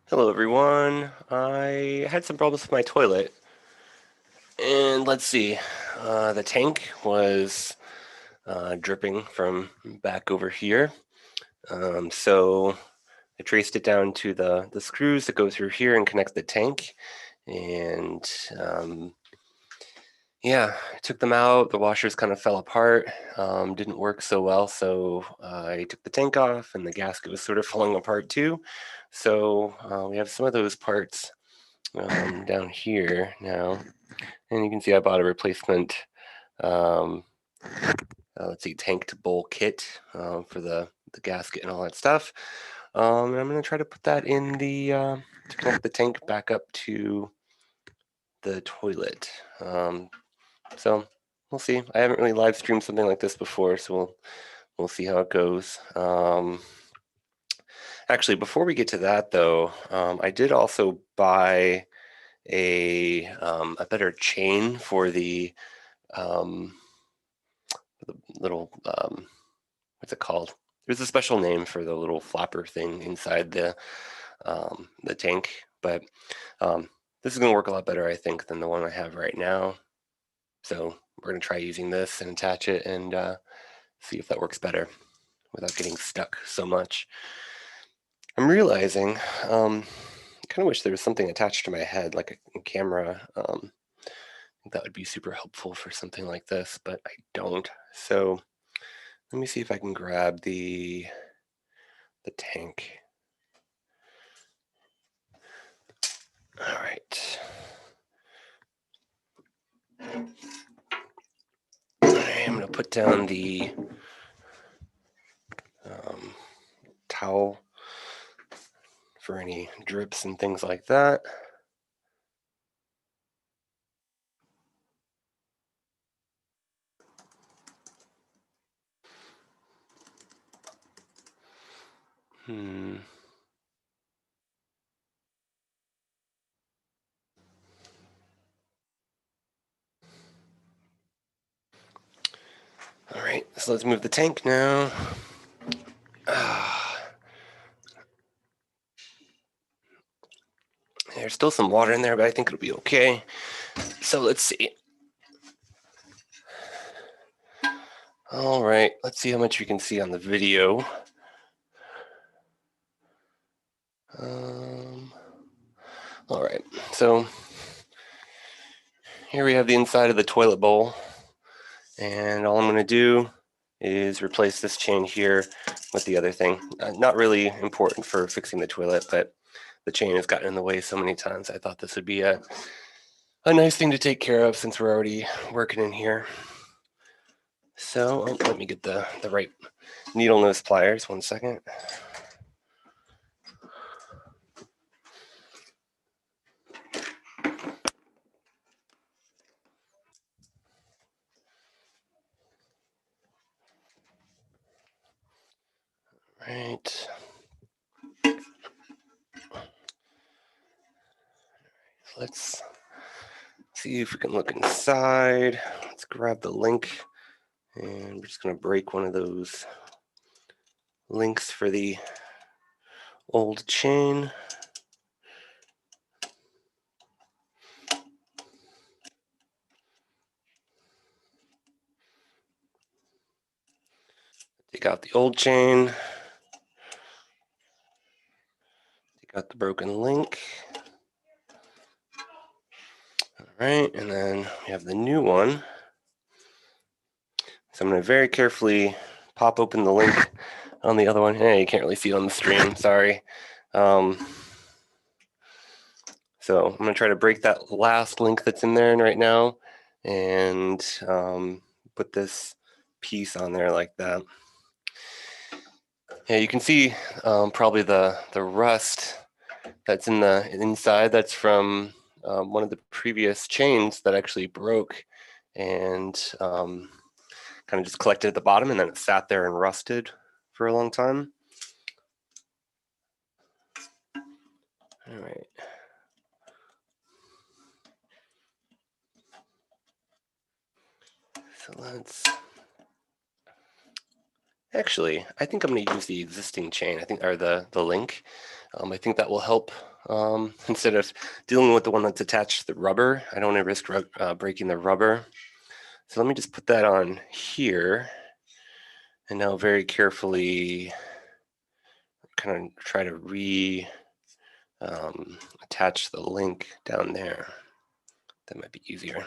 Hello everyone. I had some problems with my toilet, and let's see, the tank was dripping from back over here. So I traced it down to the screws that go through here and connect the tank, and yeah, I took them out. The washers kind of fell apart, didn't work so well, so I took the tank off, and the gasket was sort of falling apart too. So we have some of those parts down here now, and you can see I bought a replacement um, let's see, tank to bowl kit for the gasket and all that stuff. And I'm going to try to put that in the to connect the tank back up to the toilet. So we'll see. I haven't really live streamed something like this before, so we'll see how it goes. Actually, before we get to that though, I did also buy a better chain for um, the little what's it called? There's a special name for the little flapper thing inside the tank, but um, this is going to work a lot better, I think, than the one I have right now. So we're going to try using this and attach it and see if that works better without getting stuck so much. I'm realizing I kind of wish there was something attached to my head, like a camera. I think that would be super helpful for something like this, but I don't. So let me see if I can grab the tank. All right. I'm going to put down the towel for any drips and things like that. All right, so let's move the tank now. There's still some water in there, but I think it'll be okay. So let's see. All right, let's see how much we can see on the video. All right, so here we have the inside of the toilet bowl, and all I'm going to do is replace this chain here with the other thing. Not really important for fixing the toilet, but the chain has gotten in the way so many times. I thought this would be a nice thing to take care of since we're already working in here. So let me get the right needle nose pliers. 1 second. Right. Let's see if we can look inside. Let's grab the link, and we're just going to break one of those links for the old chain. Take out the old chain. Take out the broken link. All right, and then we have the new one. So I'm going to very carefully pop open the link on the other one. Hey, you can't really see it on the stream, sorry. So I'm going to try to break that last link that's in there right now and put this piece on there like that. Yeah, you can see probably the rust that's in the inside. That's from one of the previous chains that actually broke and kind of just collected at the bottom, and then it sat there and rusted for a long time. All right. So let's actually, I think I'm going to use the existing chain. I think, or the link. I think that will help instead of dealing with the one that's attached to the rubber. I don't want to risk breaking the rubber. So let me just put that on here. And now very carefully kind of try to attach the link down there. That might be easier.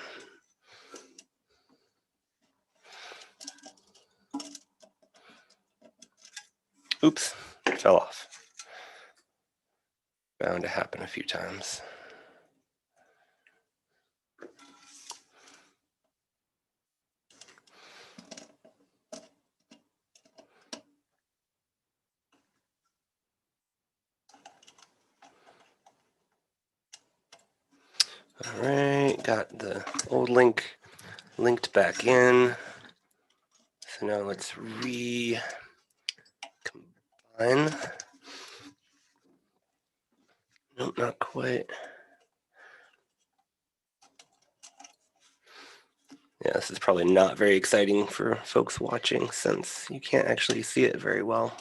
Oops, it fell off. Bound to happen a few times. All right, got the old link linked back in. So now let's recombine. Nope, not quite. Yeah, this is probably not very exciting for folks watching since you can't actually see it very well.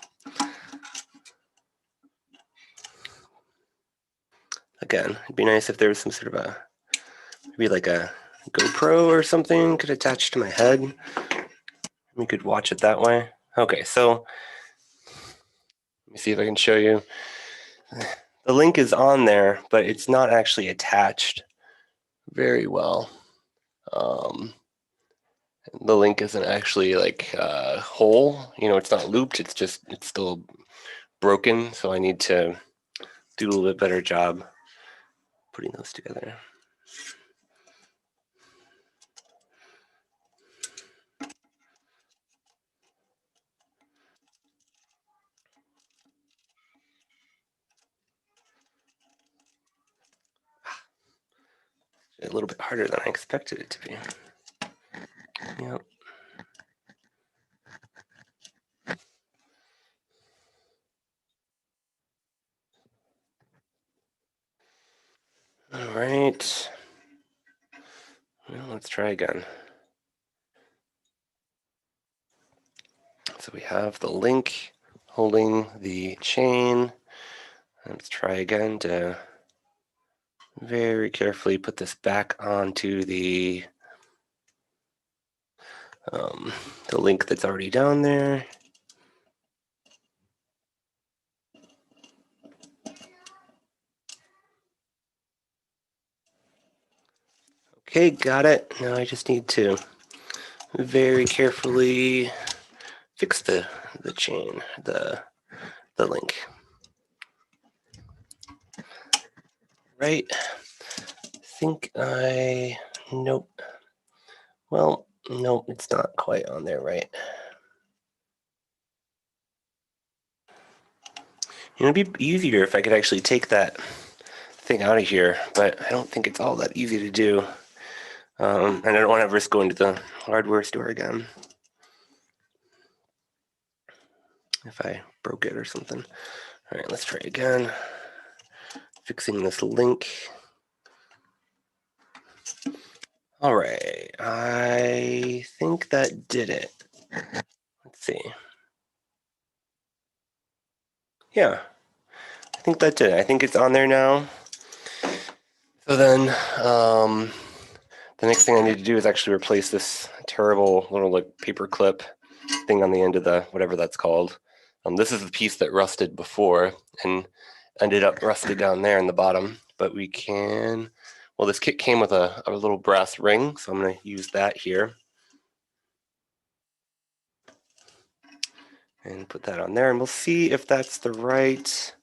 Again, it'd be nice if there was some sort of maybe like a GoPro or something could attach to my head. We could watch it that way. Okay, so let me see if I can show you. The link is on there, but it's not actually attached very well. The link isn't actually like whole, it's not looped, it's still broken, so I need to do a little bit better job putting those together. A little bit harder than I expected it to be. Yep. All right. Well, let's try again. So we have the link holding the chain. Let's try again to very carefully put this back onto the link that's already down there. Okay, got it. Now I just need to very carefully fix the chain, the link. Right. Nope. Well, nope, it's not quite on there, right? It'd be easier if I could actually take that thing out of here, but I don't think it's all that easy to do. And I don't want to risk going to the hardware store again if I broke it or something. All right, let's try again. Fixing this link. All right, I think that did it. Let's see. Yeah, I think that did it. I think it's on there now. So then the next thing I need to do is actually replace this terrible little like paper clip thing on the end of the whatever that's called. This is the piece that rusted before and ended up rusted down there in the bottom, but we can, well, this kit came with a little brass ring, so I'm going to use that here and put that on there, and we'll see if that's the right,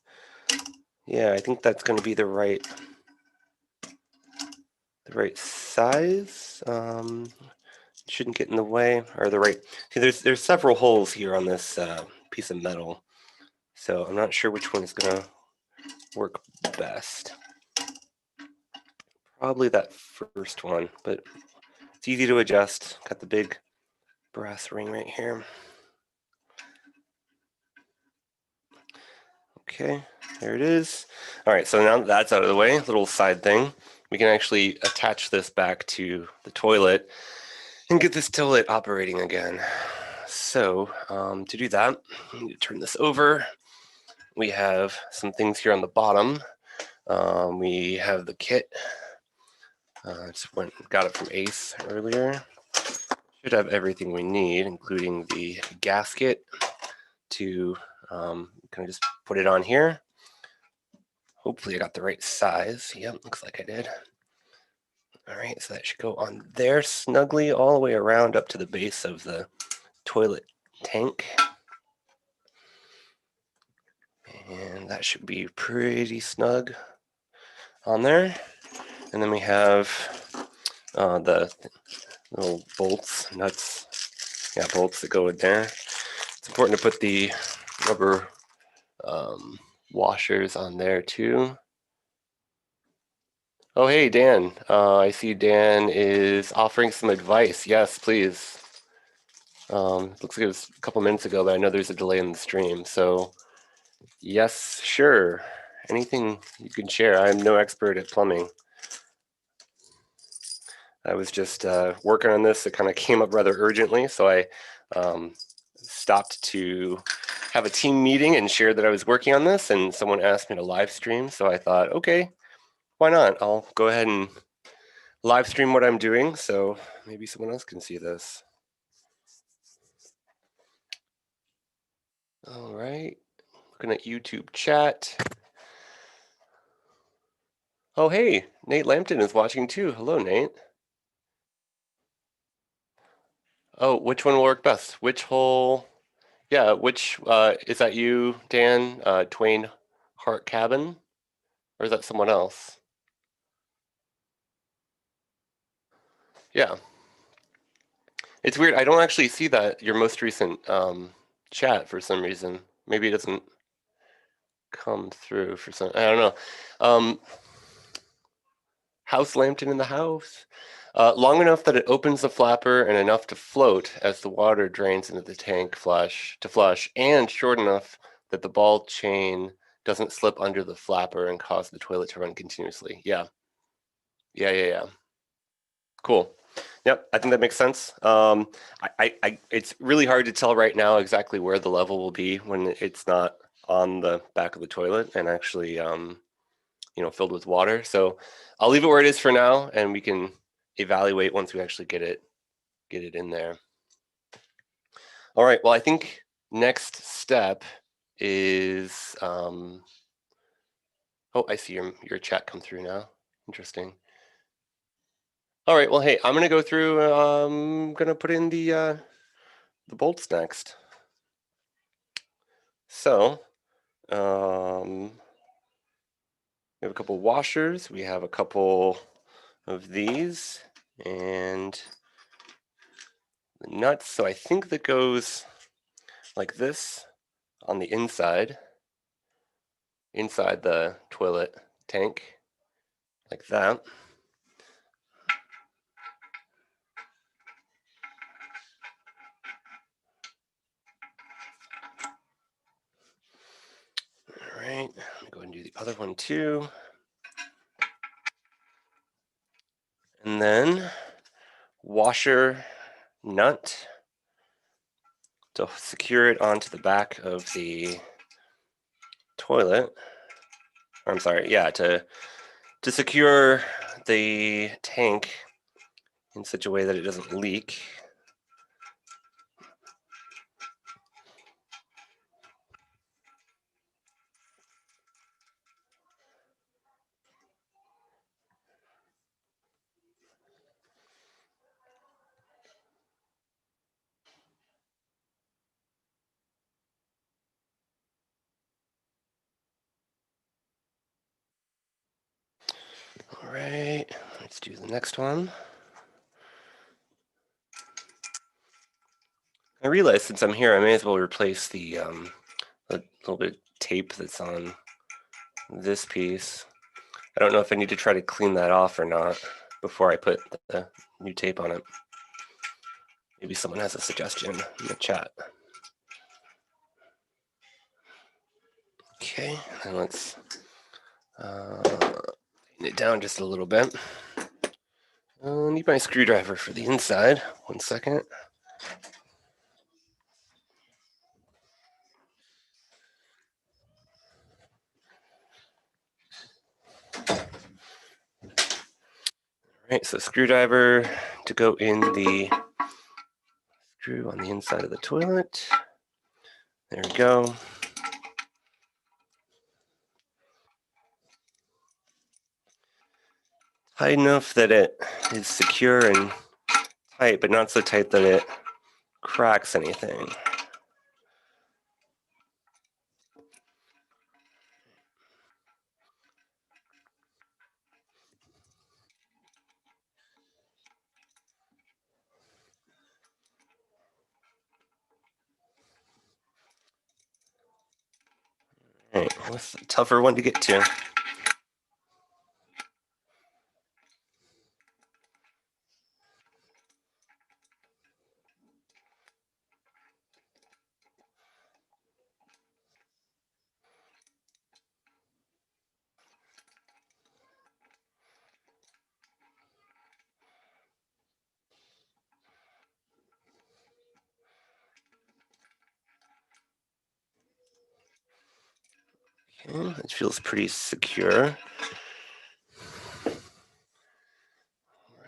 yeah, I think that's going to be the right size. Shouldn't get in the way, or the right, see there's several holes here on this piece of metal, so I'm not sure which one is going to work best. Probably that first one, but it's easy to adjust. Got the big brass ring right here. Okay, there it is. All right, so now that's out of the way, little side thing, we can actually attach this back to the toilet and get this toilet operating again. So to do that, I need to turn this over. We have some things here on the bottom. We have the kit. Just got it from Ace earlier. Should have everything we need, including the gasket to kind of just put it on here. Hopefully I got the right size. Yep, looks like I did. All right, so that should go on there snugly all the way around up to the base of the toilet tank. And that should be pretty snug on there. And then we have the little bolts, nuts, bolts that go in there. It's important to put the rubber washers on there too. Oh, hey, Dan. I see Dan is offering some advice. Yes, please. Looks like it was a couple minutes ago, but I know there's a delay in the stream. So, yes, sure. Anything you can share. I'm no expert at plumbing. I was just working on this. It kind of came up rather urgently, so I stopped to have a team meeting and shared that I was working on this, and someone asked me to live stream, so I thought, okay, why not? I'll go ahead and live stream what I'm doing, so maybe someone else can see this. All right, looking at YouTube chat. Oh, hey, Nate Lampton is watching too. Hello, Nate. Oh, which one will work best? Which hole? Yeah, which, is that you, Dan, Twain Hart Cabin? Or is that someone else? Yeah. It's weird. I don't actually see that, your most recent chat for some reason. Maybe it doesn't come through for some, I don't know. House Lambton in the house. Long enough that it opens the flapper and enough to float as the water drains into the tank flush, and short enough that the ball chain doesn't slip under the flapper and cause the toilet to run continuously. Yeah. Yeah. Cool. Yep, I think that makes sense. It's really hard to tell right now exactly where the level will be when it's not on the back of the toilet and actually, filled with water. So I'll leave it where it is for now, and we can evaluate once we actually get it in there. All right. Well, I think next step is. Oh, I see your chat come through now. Interesting. All right. Well, hey, I'm gonna go through. I'm gonna put in the bolts next. So, we have a couple washers. We have a couple of these and the nuts. So I think that goes like this on the inside the toilet tank, like that. All right, let me go and do the other one too. And then washer nut to secure it onto the back of the toilet. Or, I'm sorry, yeah, to secure the tank in such a way that it doesn't leak. All right, let's do the next one. I realized since I'm here, I may as well replace the little bit of tape that's on this piece. I don't know if I need to try to clean that off or not before I put the new tape on it. Maybe someone has a suggestion in the chat. Okay, and let's tighten it down just a little bit. I need my screwdriver for the inside. 1 second. right, so screwdriver to go in the screw on the inside of the toilet. There we go. Tight enough that it is secure and tight, but not so tight that it cracks anything. All right, what's a tougher one to get to? Okay, it feels pretty secure.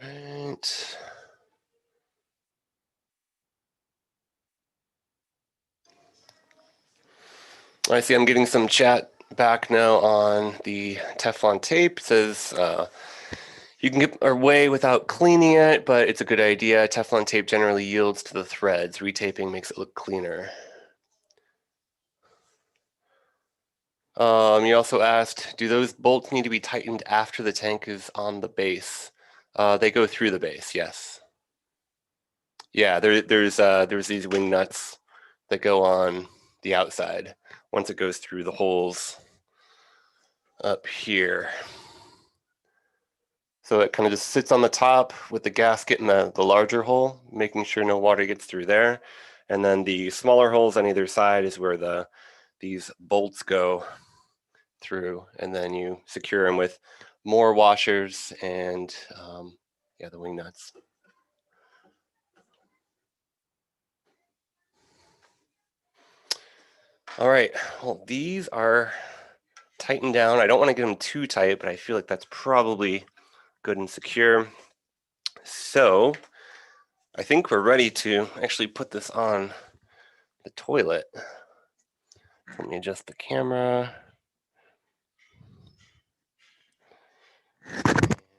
Right. I see I'm getting some chat back now on the Teflon tape. It says you can get away without cleaning it, but it's a good idea. Teflon tape generally yields to the threads. Retaping makes it look cleaner. You also asked, do those bolts need to be tightened after the tank is on the base? They go through the base, yes. Yeah, there's these wing nuts that go on the outside once it goes through the holes up here. So it kind of just sits on the top with the gasket in the larger hole, making sure no water gets through there. And then the smaller holes on either side is where these bolts go through, and then you secure them with more washers and yeah, the wing nuts. All right, well, these are tightened down. I don't want to get them too tight, but I feel like that's probably good and secure. So I think we're ready to actually put this on the toilet. Let me adjust the camera.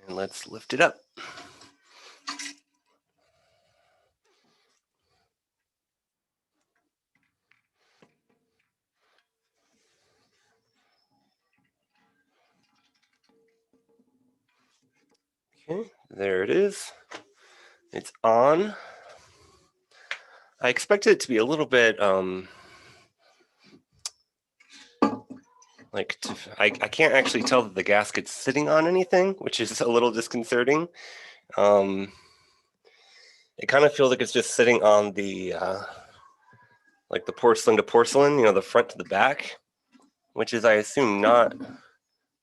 And let's lift it up. Okay, there it is. It's on. I expected it to be a little bit I can't actually tell that the gasket's sitting on anything, which is a little disconcerting. It kind of feels like it's just sitting on the like the porcelain to porcelain, the front to the back, which is, I assume, not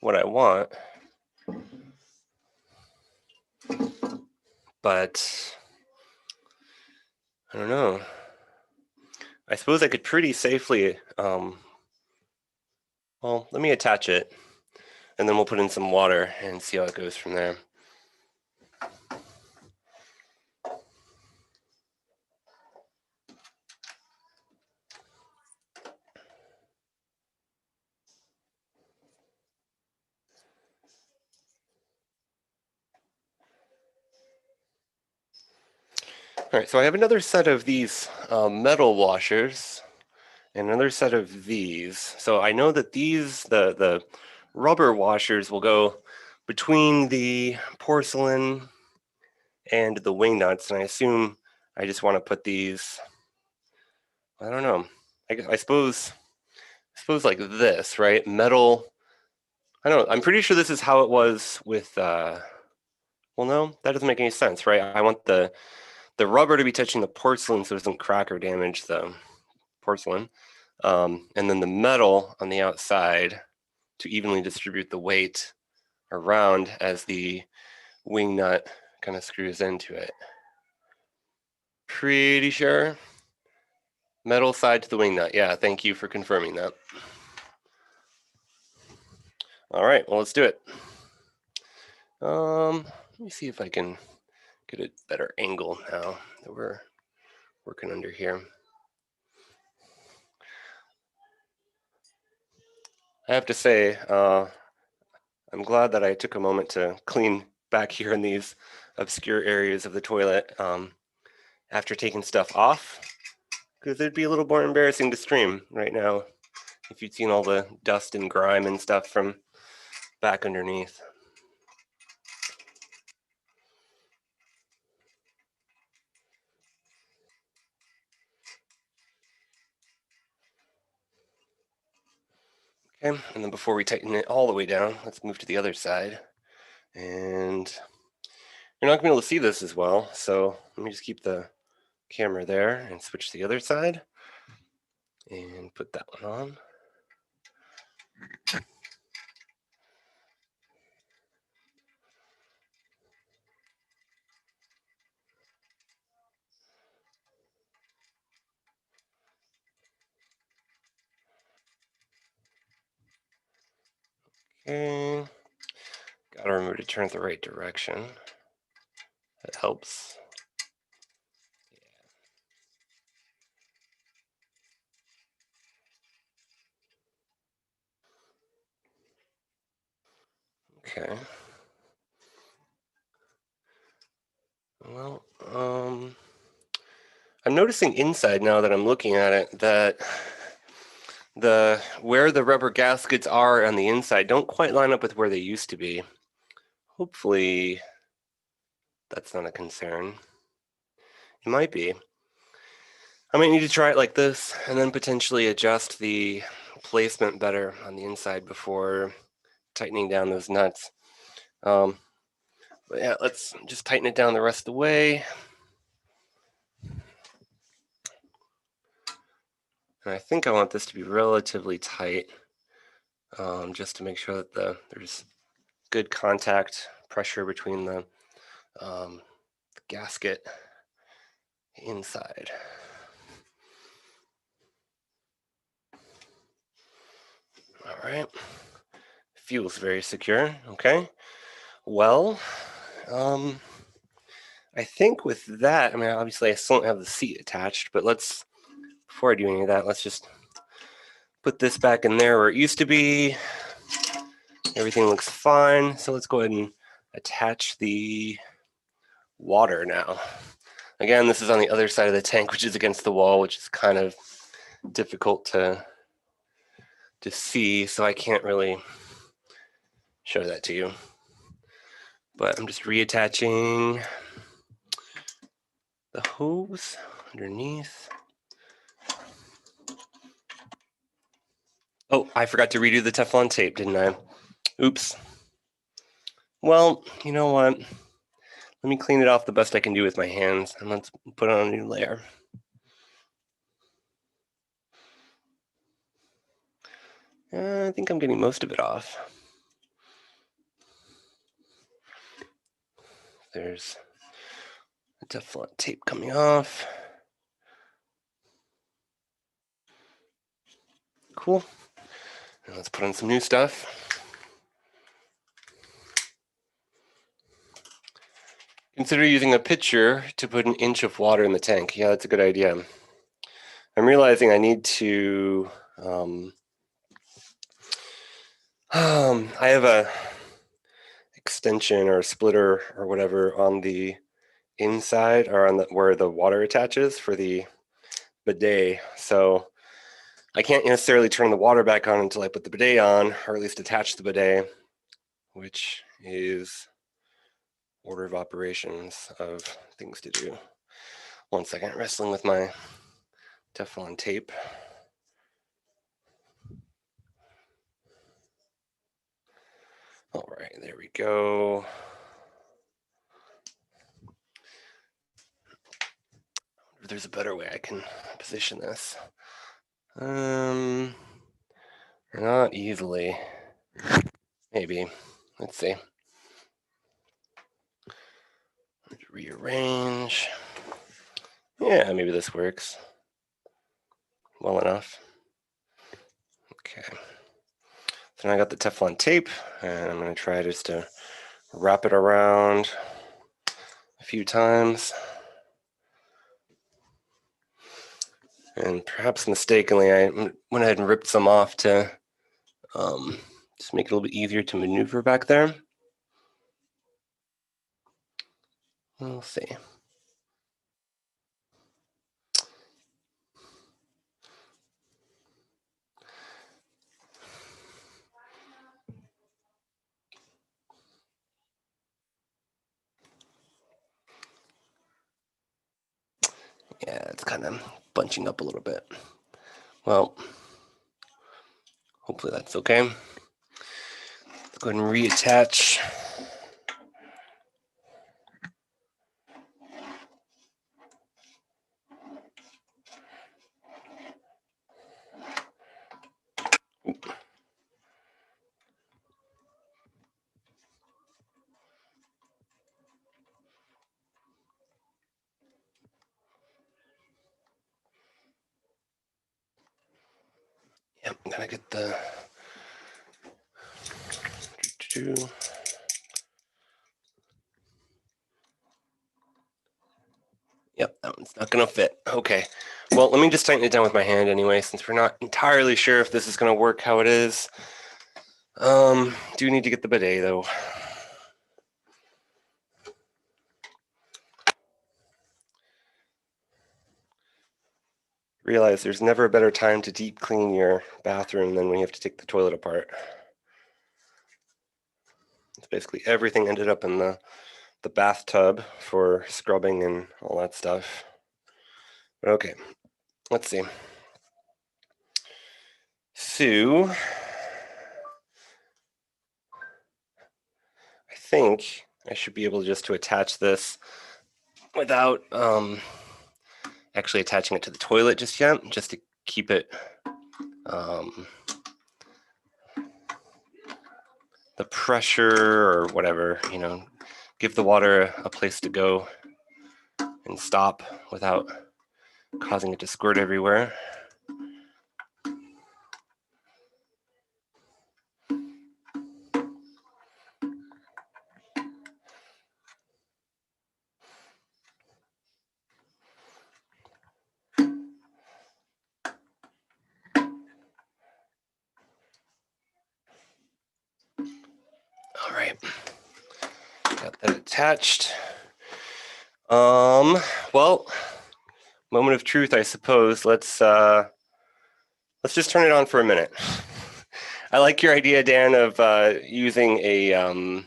what I want. But I don't know. I suppose I could pretty safely, well, let me attach it, and then we'll put in some water and see how it goes from there. All right, so I have another set of these metal washers and another set of these. So I know that the rubber washers will go between the porcelain and the wing nuts, and I assume I just want to put these, I don't know, I suppose like this, right? Metal, I don't know, I'm pretty sure this is how it was with, well, no, that doesn't make any sense, right? I want the rubber to be touching the porcelain so it doesn't crack or damage the porcelain. And then the metal on the outside to evenly distribute the weight around as the wing nut kind of screws into it. Pretty sure. Metal side to the wing nut. Yeah, thank you for confirming that. All right, well, let's do it. Let me see if I can get a better angle now that we're working under here. I have to say, I'm glad that I took a moment to clean back here in these obscure areas of the toilet after taking stuff off, because it'd be a little more embarrassing to stream right now if you'd seen all the dust and grime and stuff from back underneath. Okay, and then before we tighten it all the way down, let's move to the other side. And you're not going to be able to see this as well, so let me just keep the camera there and switch to the other side and put that one on. Okay, gotta remember to turn it the right direction. That helps. Okay. Well, I'm noticing inside now that I'm looking at it that where the rubber gaskets are on the inside don't quite line up with where they used to be. Hopefully that's not a concern. It might be. I might need to try it like this and then potentially adjust the placement better on the inside before tightening down those nuts. But yeah, let's just tighten it down the rest of the way. And I think I want this to be relatively tight, just to make sure that there's good contact pressure between the gasket inside. All right, feels very secure. Okay, well, I think with that, I mean, obviously I still don't have the seat attached, but before I do any of that, let's just put this back in there where it used to be. Everything looks fine, so let's go ahead and attach the water now. Again, this is on the other side of the tank, which is against the wall, which is kind of difficult to see, so I can't really show that to you. But I'm just reattaching the hose underneath. Oh, I forgot to redo the Teflon tape, didn't I? Oops. Well, you know what? Let me clean it off the best I can do with my hands, and let's put on a new layer. I think I'm getting most of it off. There's the Teflon tape coming off. Cool. And let's put on some new stuff. Consider using a pitcher to put an inch of water in the tank. Yeah, that's a good idea. I'm realizing I need to I have a extension or a splitter or whatever on the inside or on where the water attaches for the bidet. So I can't necessarily turn the water back on until I put the bidet on, or at least attach the bidet, which is order of operations of things to do. 1 second, wrestling with my Teflon tape. All right, there we go. If there's a better way I can position this. Not easily. Maybe. Let's see. Let's rearrange. Yeah, maybe this works well enough. Okay. So now I got the Teflon tape, and I'm going to try just to wrap it around a few times. And perhaps mistakenly, I went ahead and ripped some off to just make it a little bit easier to maneuver back there. We'll see. Yeah, it's kind of bunching up a little bit. Well, hopefully that's okay. Let's go ahead and reattach. Yep, gotta get the. Yep, that one's not gonna fit. Okay. Well, let me just tighten it down with my hand anyway, since we're not entirely sure if this is gonna work how it is. Do need to get the bidet though. Realize there's never a better time to deep clean your bathroom than when you have to take the toilet apart. It's basically everything ended up in the bathtub for scrubbing and all that stuff. Okay, let's see. So, I think I should be able just to attach this without actually attaching it to the toilet just yet, just to keep it the pressure or whatever, give the water a place to go and stop without causing it to squirt everywhere. All right, got that attached. Well, moment of truth, I suppose. Let's just turn it on for a minute. I like your idea, Dan, of using a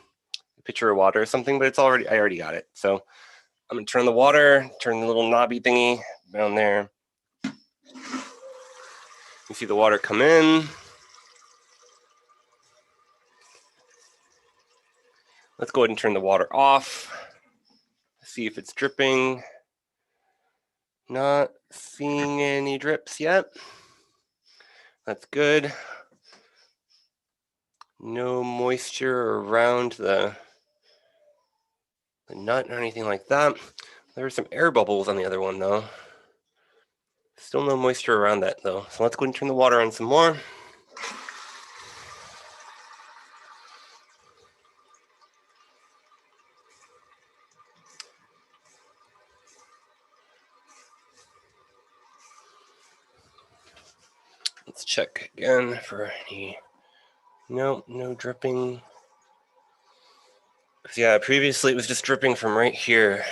pitcher of water or something, but I already got it. So I'm gonna turn the water, turn the little knobby thingy down there. You see the water come in. Let's go ahead and turn the water off. See if it's dripping. Not seeing any drips yet. That's good. No moisture around the nut or anything like that. There were some air bubbles on the other one though. Still no moisture around that though. So let's go ahead and turn the water on some more. Let's check again for any, no dripping. Yeah, previously it was just dripping from right here.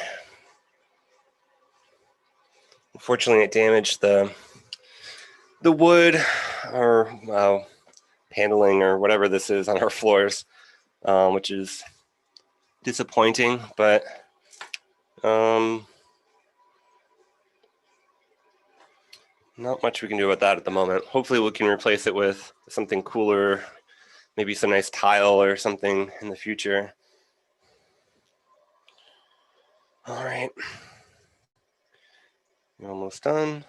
Unfortunately, it damaged the wood or paneling or whatever this is on our floors, which is disappointing, but not much we can do about that at the moment. Hopefully we can replace it with something cooler, maybe some nice tile or something in the future. All right, you're almost done.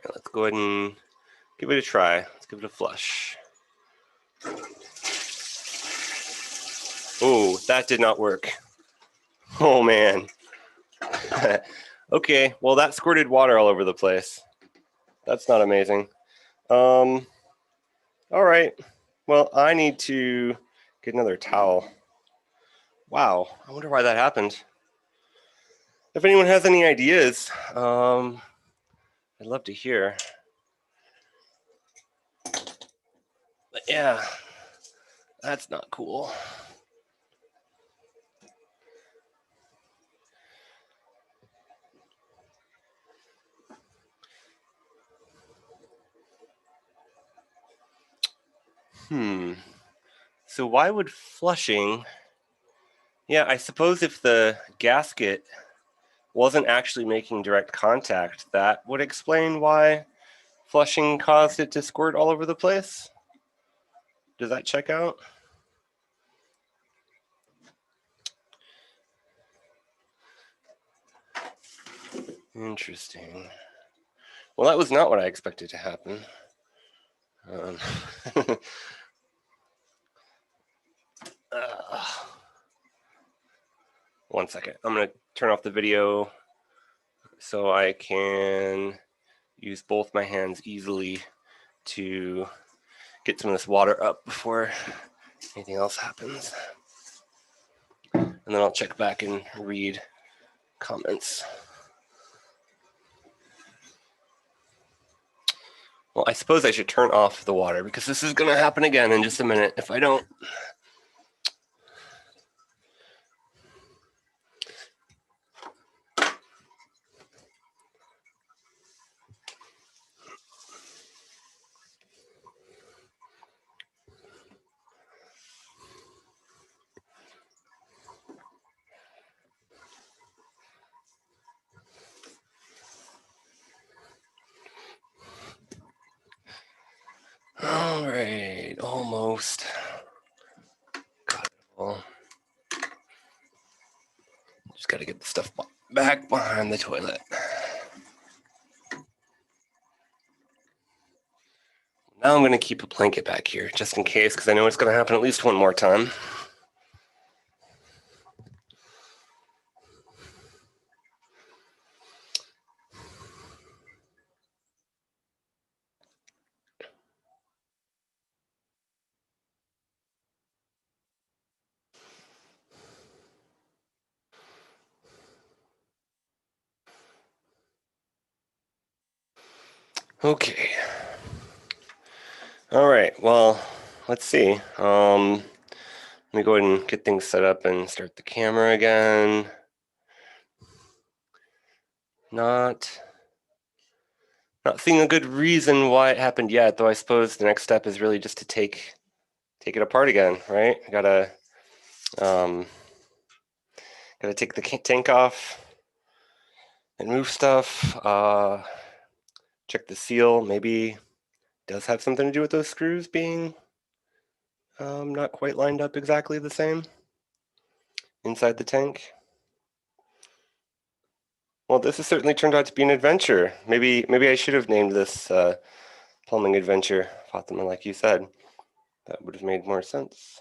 Right, let's go ahead and give it a try. Let's give it a flush. Oh, that did not work. Oh man. Okay, well that squirted water all over the place. That's not amazing. All right. Well, I need to get another towel. Wow, I wonder why that happened. If anyone has any ideas, I'd love to hear. But yeah, that's not cool. So why would flushing? Yeah, I suppose if the gasket wasn't actually making direct contact, that would explain why flushing caused it to squirt all over the place. Does that check out? Interesting. Well, that was not what I expected to happen. One second. I'm going to turn off the video so I can use both my hands easily to get some of this water up before anything else happens. And then I'll check back and read comments. Well, I suppose I should turn off the water because this is going to happen again in just a minute if I don't. All right, almost got it all. Just got to get the stuff back behind the toilet. Now I'm going to keep a blanket back here just in case because I know it's going to happen at least one more time. Okay. All right, well, let's see. Let me go ahead and get things set up and start the camera again. Not seeing a good reason why it happened yet, though I suppose the next step is really just to take it apart again, right? I gotta take the tank off and move stuff. Check the seal. Maybe it does have something to do with those screws being not quite lined up exactly the same inside the tank. Well, this has certainly turned out to be an adventure. Maybe I should have named this plumbing adventure, Fatima, like you said. That would have made more sense.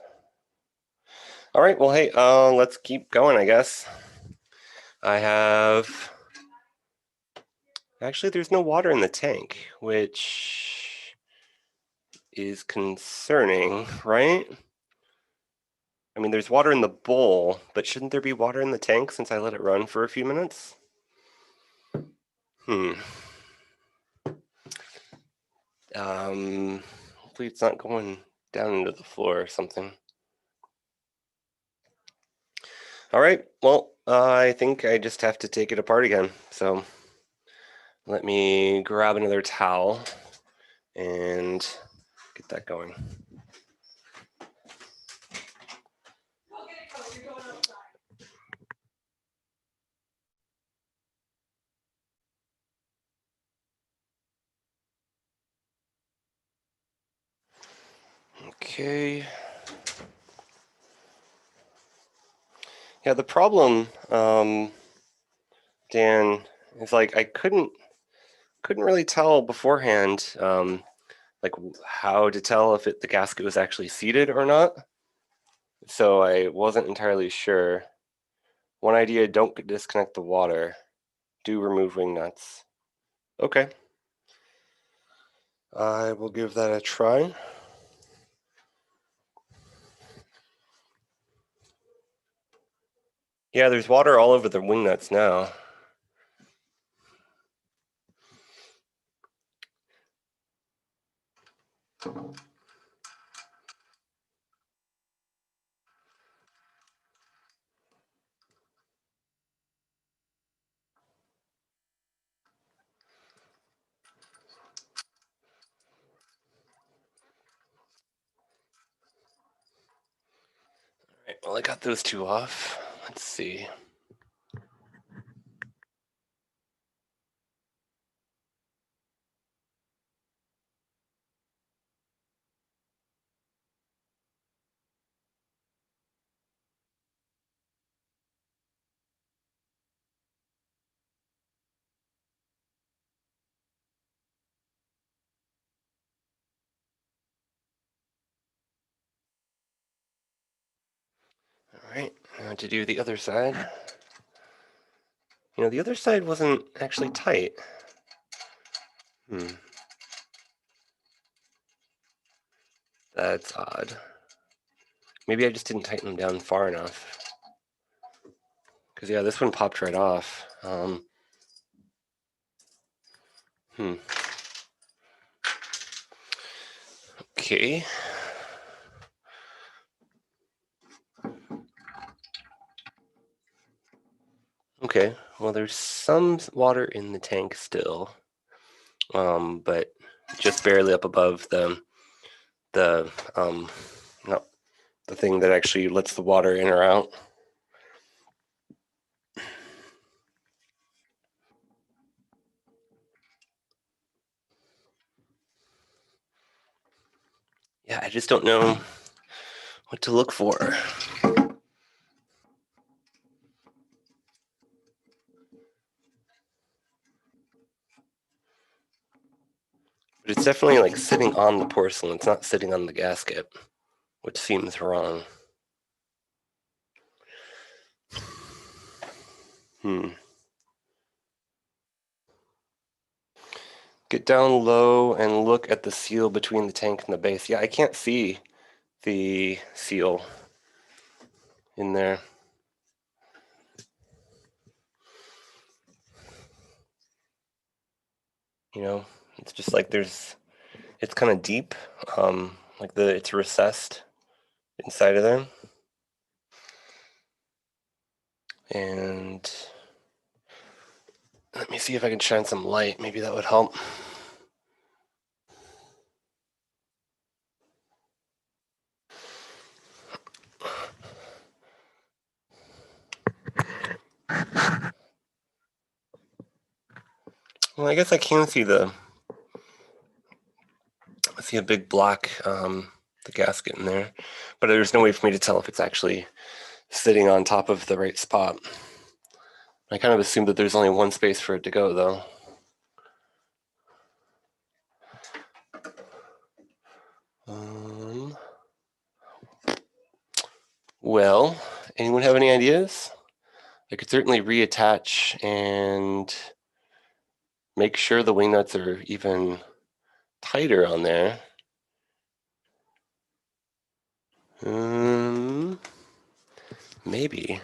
All right, well, hey, let's keep going, I guess. I have... Actually, there's no water in the tank, which is concerning, right? I mean, there's water in the bowl, but shouldn't there be water in the tank since I let it run for a few minutes? Hopefully it's not going down into the floor or something. All right, well, I think I just have to take it apart again. So let me grab another towel and get that going. Okay. Yeah, the problem, Dan, is like I couldn't really tell beforehand, like how to tell if the gasket was actually seated or not. so I wasn't entirely sure. One idea, don't disconnect the water. Do remove wing nuts. Okay. I will give that a try. Yeah, there's water all over the wing nuts now. Right, well, I got those two off. Let's see. All right, now to do the other side. You know, the other side wasn't actually tight. That's odd. Maybe I just didn't tighten them down far enough. Because, yeah, this one popped right off. Okay. Okay, well, there's some water in the tank still, but just barely up above the no, the thing that actually lets the water in or out. Yeah, I just don't know what to look for. But it's definitely like sitting on the porcelain. It's not sitting on the gasket, which seems wrong. Get down low and look at the seal between the tank and the base. Yeah, I can't see the seal in there. You know, it's just like it's kind of deep, like it's recessed inside of there. And let me see if I can shine some light. Maybe that would help. Well, I guess I can see I see a big black, the gasket in there, but there's no way for me to tell if it's actually sitting on top of the right spot. I kind of assume that there's only one space for it to go, though. Well, anyone have any ideas? I could certainly reattach and make sure the wing nuts are even tighter on there. Maybe.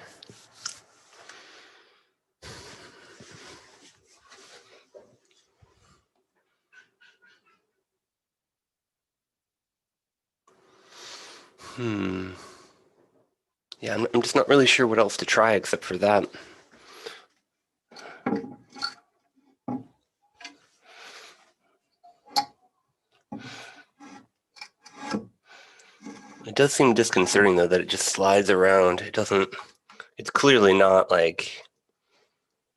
Yeah, I'm just not really sure what else to try except for that. It does seem disconcerting, though, that it just slides around. It doesn't, it's clearly not like,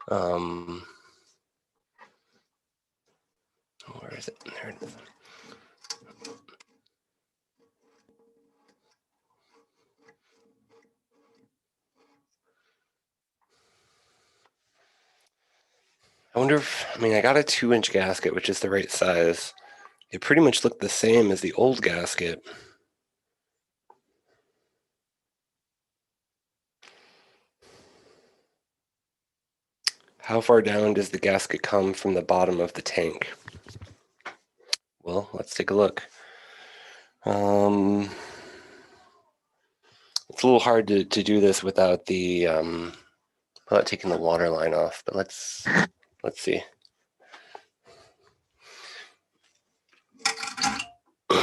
where is it? There it is. I wonder if, I mean, I got a 2-inch gasket, which is the right size. It pretty much looked the same as the old gasket. How far down does the gasket come from the bottom of the tank? Well, let's take a look. It's a little hard to do this without the without taking the water line off, but let's see. All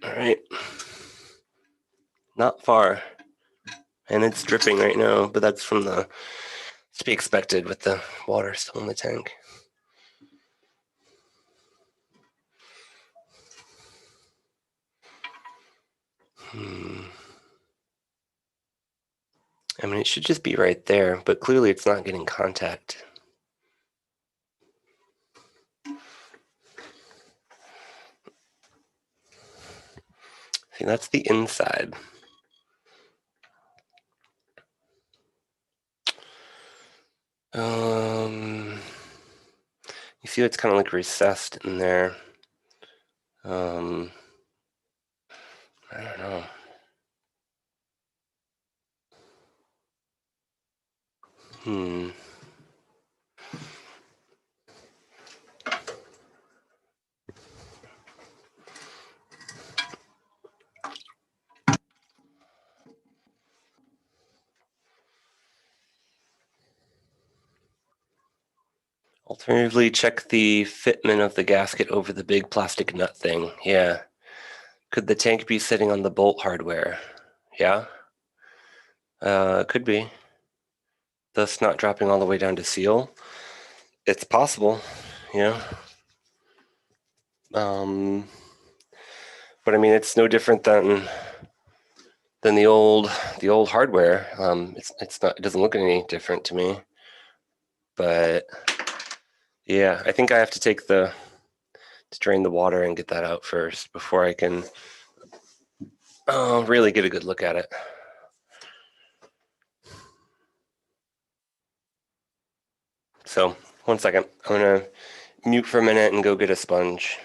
right, not far, and it's dripping right now, but that's from the, to be expected with the water still in the tank. I mean, it should just be right there, but clearly it's not getting contact. See, that's the inside. You see it's kind of like recessed in there. I don't know. Alternatively, check the fitment of the gasket over the big plastic nut thing. Yeah. Could the tank be sitting on the bolt hardware? Yeah. Could be. Thus not dropping all the way down to seal. It's possible, yeah. But I mean, it's no different than the old hardware. It's not. It doesn't look any different to me. But yeah, I think I have to take to drain the water and get that out first before I can really get a good look at it. So 1 second, I'm gonna mute for a minute and go get a sponge.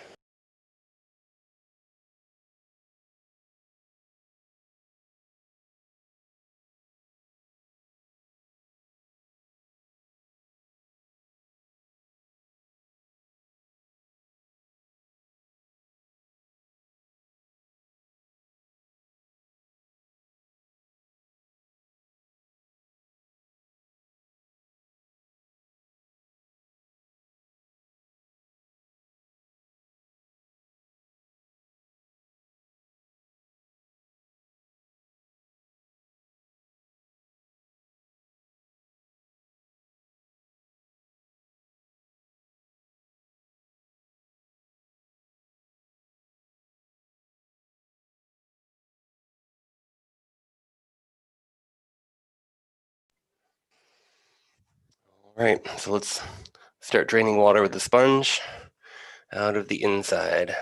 All right, so let's start draining water with the sponge out of the inside.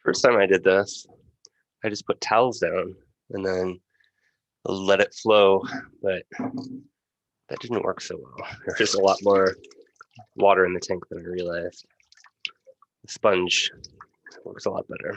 First time I did this, I just put towels down and then let it flow, but that didn't work so well. There's just a lot more water in the tank than I realized. The sponge works a lot better.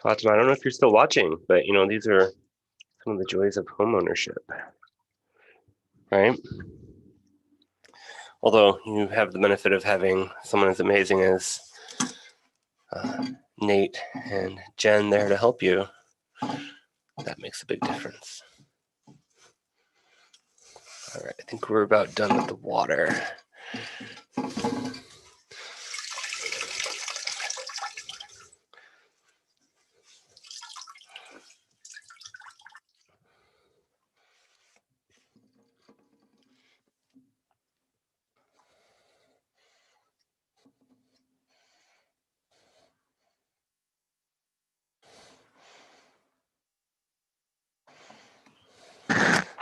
Fatima, I don't know if you're still watching, but you know, these are some of the joys of homeownership, right? Although you have the benefit of having someone as amazing as Nate and Jen there to help you. That makes a big difference. All right, I think we're about done with the water.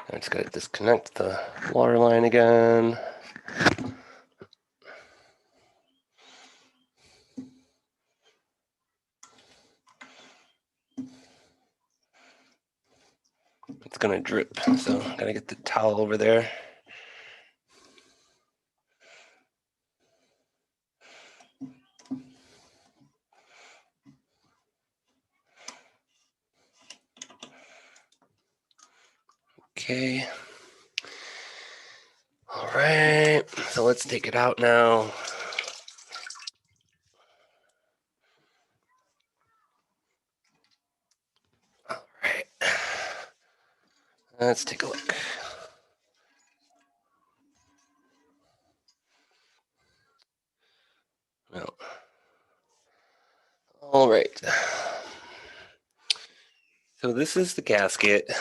I just gotta disconnect the water line again. It's gonna drip, so gotta get the towel over there. Okay. All right, so let's take it out now. All right, let's take a look. Well, all right. So this is the gasket.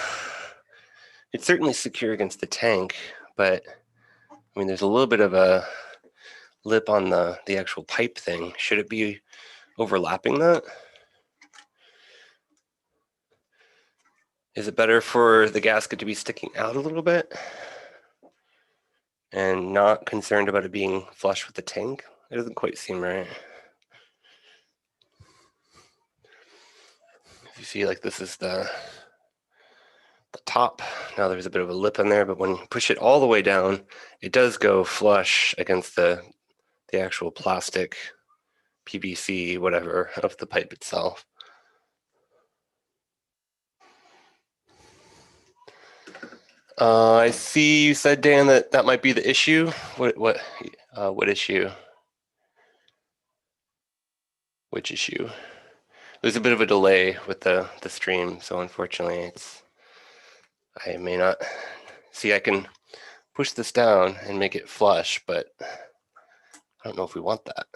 It's certainly secure against the tank, but I mean, there's a little bit of a lip on the actual pipe thing. Should it be overlapping that? Is it better for the gasket to be sticking out a little bit and not concerned about it being flush with the tank? It doesn't quite seem right. You see, like this is the top. Now there's a bit of a lip in there, but when you push it all the way down, it does go flush against the actual plastic, PVC, whatever, of the pipe itself. I see you said, Dan, that might be the issue. What issue? Which issue? There's a bit of a delay with the stream, so unfortunately, I may not see. I can push this down and make it flush, but I don't know if we want that.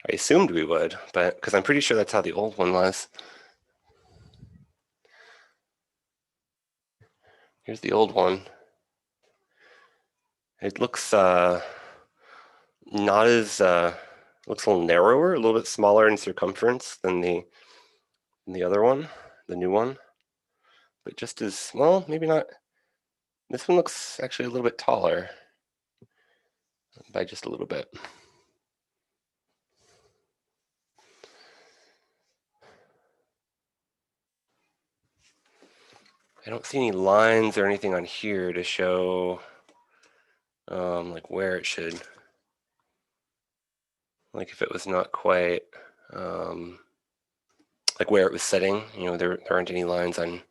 I assumed we would, but because I'm pretty sure that's how the old one was. Here's the old one. It looks not as looks a little narrower, a little bit smaller in circumference than the other one, the new one. But just as well, maybe not. This one looks actually a little bit taller by just a little bit. I don't see any lines or anything on here to show like where it should, like if it was not quite like where it was setting. You know, there aren't any lines on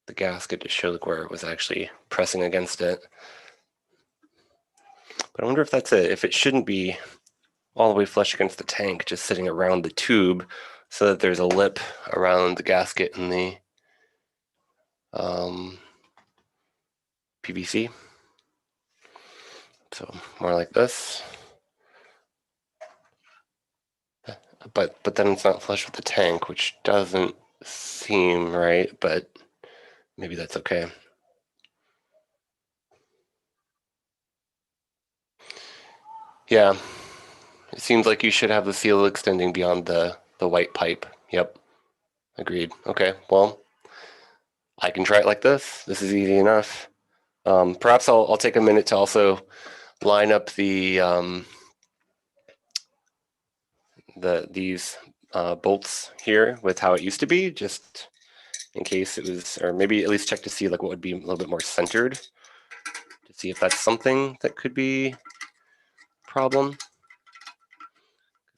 the gasket to show like where it was actually pressing against it. But I wonder if if it shouldn't be all the way flush against the tank, just sitting around the tube, so that there's a lip around the gasket and the PVC. So more like this. But then it's not flush with the tank, which doesn't seem right, but maybe that's okay. Yeah, it seems like you should have the seal extending beyond the white pipe. Yep, agreed. Okay, well, I can try it like this. This is easy enough. Perhaps I'll take a minute to also line up these bolts here with how it used to be, just in case it was, or maybe at least check to see like what would be a little bit more centered, to see if that's something that could be a problem.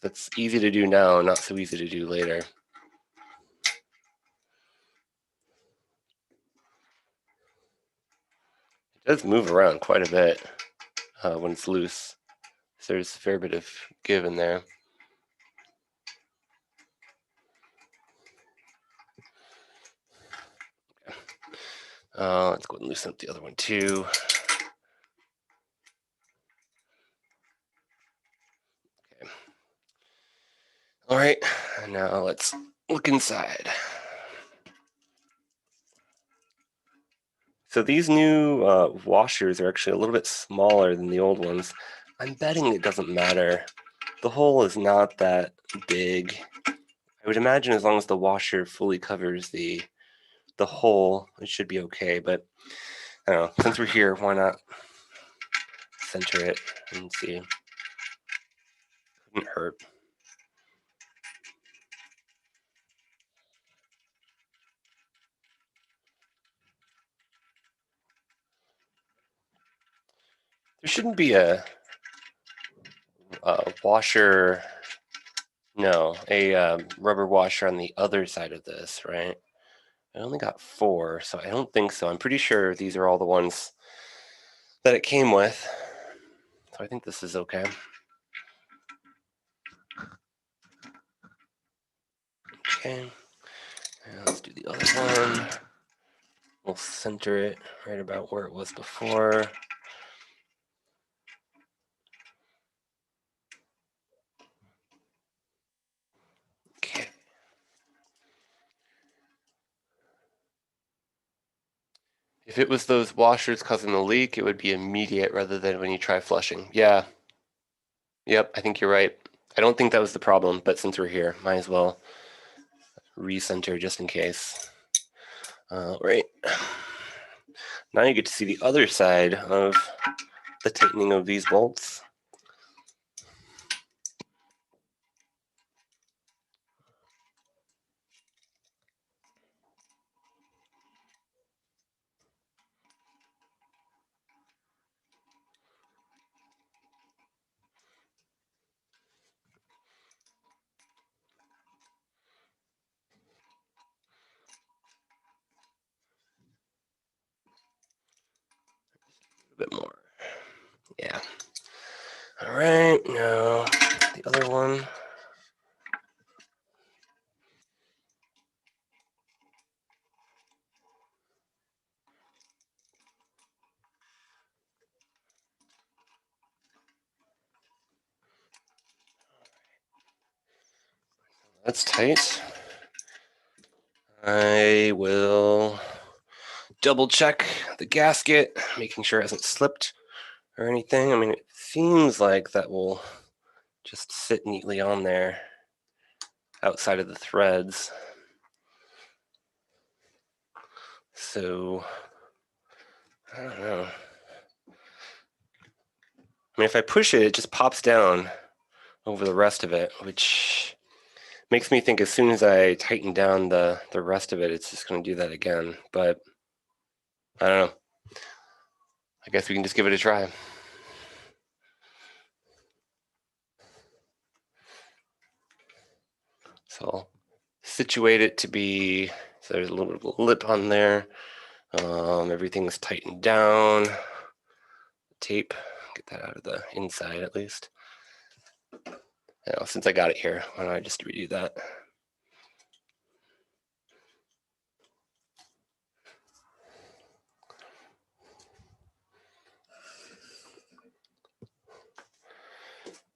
That's easy to do now, not so easy to do later. It does move around quite a bit when it's loose. So there's a fair bit of give in there. Let's go ahead and loosen up the other one too. Okay. All right, now let's look inside. So these new washers are actually a little bit smaller than the old ones. I'm betting it doesn't matter. The hole is not that big. I would imagine as long as the washer fully covers the hole, it should be okay. But I don't know. Since we're here, why not center it and see? Couldn't hurt. There shouldn't be a washer. No, a rubber washer on the other side of this, right? I only got 4, so I don't think so. I'm pretty sure these are all the ones that it came with. So I think this is okay. Okay, and let's do the other one. We'll center it right about where it was before. Okay. If it was those washers causing the leak, it would be immediate rather than when you try flushing. Yeah. Yep, I think you're right. I don't think that was the problem, but since we're here, might as well recenter just in case. Right. Now you get to see the other side of the tightening of these bolts. A bit more. Yeah. All right, now the other one. That's tight. I will double check the gasket, making sure it hasn't slipped or anything. I mean, it seems like that will just sit neatly on there outside of the threads. So, I don't know. I mean, if I push it, it just pops down over the rest of it, which makes me think as soon as I tighten down the rest of it, it's just going to do that again. But I don't know. I guess we can just give it a try. So I'll situate it to be, so there's a little bit of a lip on there. Everything's tightened down. Tape, get that out of the inside at least. Since I got it here, why don't I just redo that?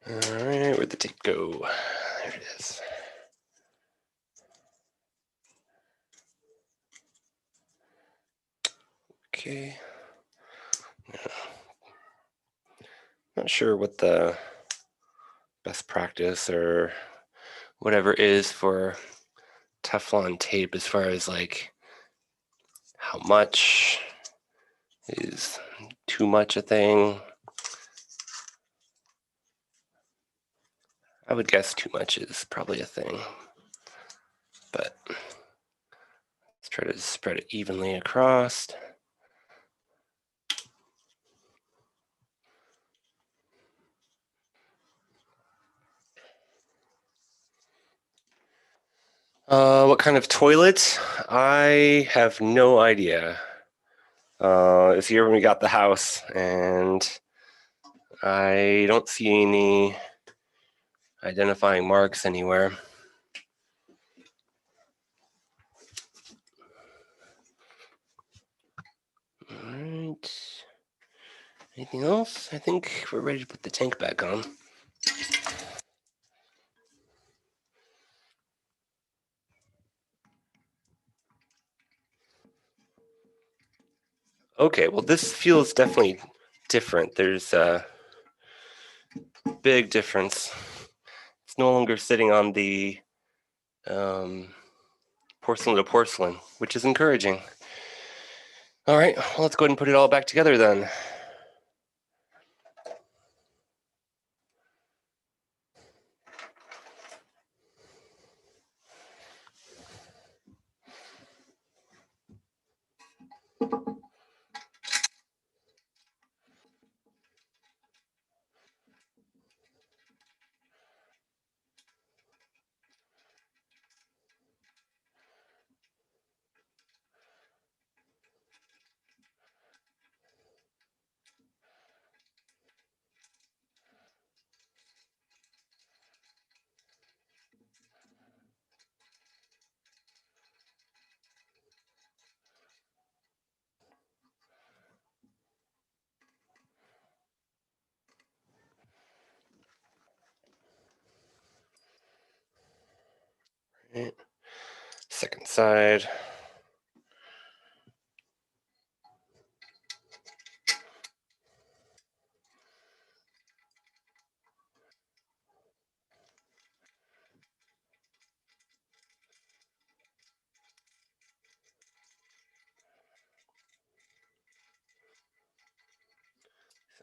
All right, where'd the tape go? There it is. Okay. Not sure what the best practice or whatever is for Teflon tape as far as like how much is too much a thing. I would guess too much is probably a thing, but let's try to spread it evenly across. What kind of toilet? I have no idea. It's here when we got the house, and I don't see any identifying marks anywhere. Anything else? I think we're ready to put the tank back on. Okay, well this feels definitely different. There's a big difference. It's no longer sitting on the porcelain to porcelain, which is encouraging. All right, well, let's go ahead and put it all back together then. Right. Second side.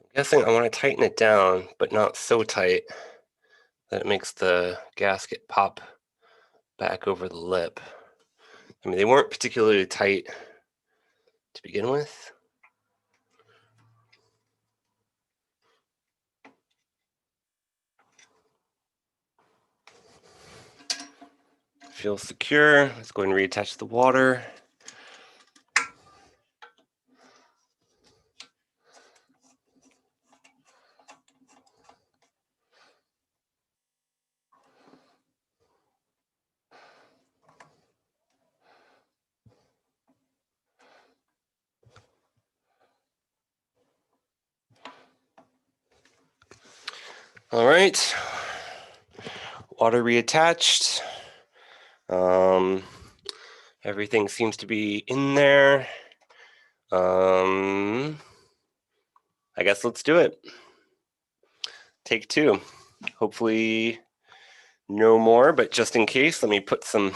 I'm guessing I want to tighten it down, but not so tight that it makes the gasket pop back over the lip. I mean, they weren't particularly tight to begin with. Feels secure. Let's go ahead and reattach the water. All right, water reattached. Everything seems to be in there. I guess let's do it. Take two. Hopefully no more, but just in case, let me put some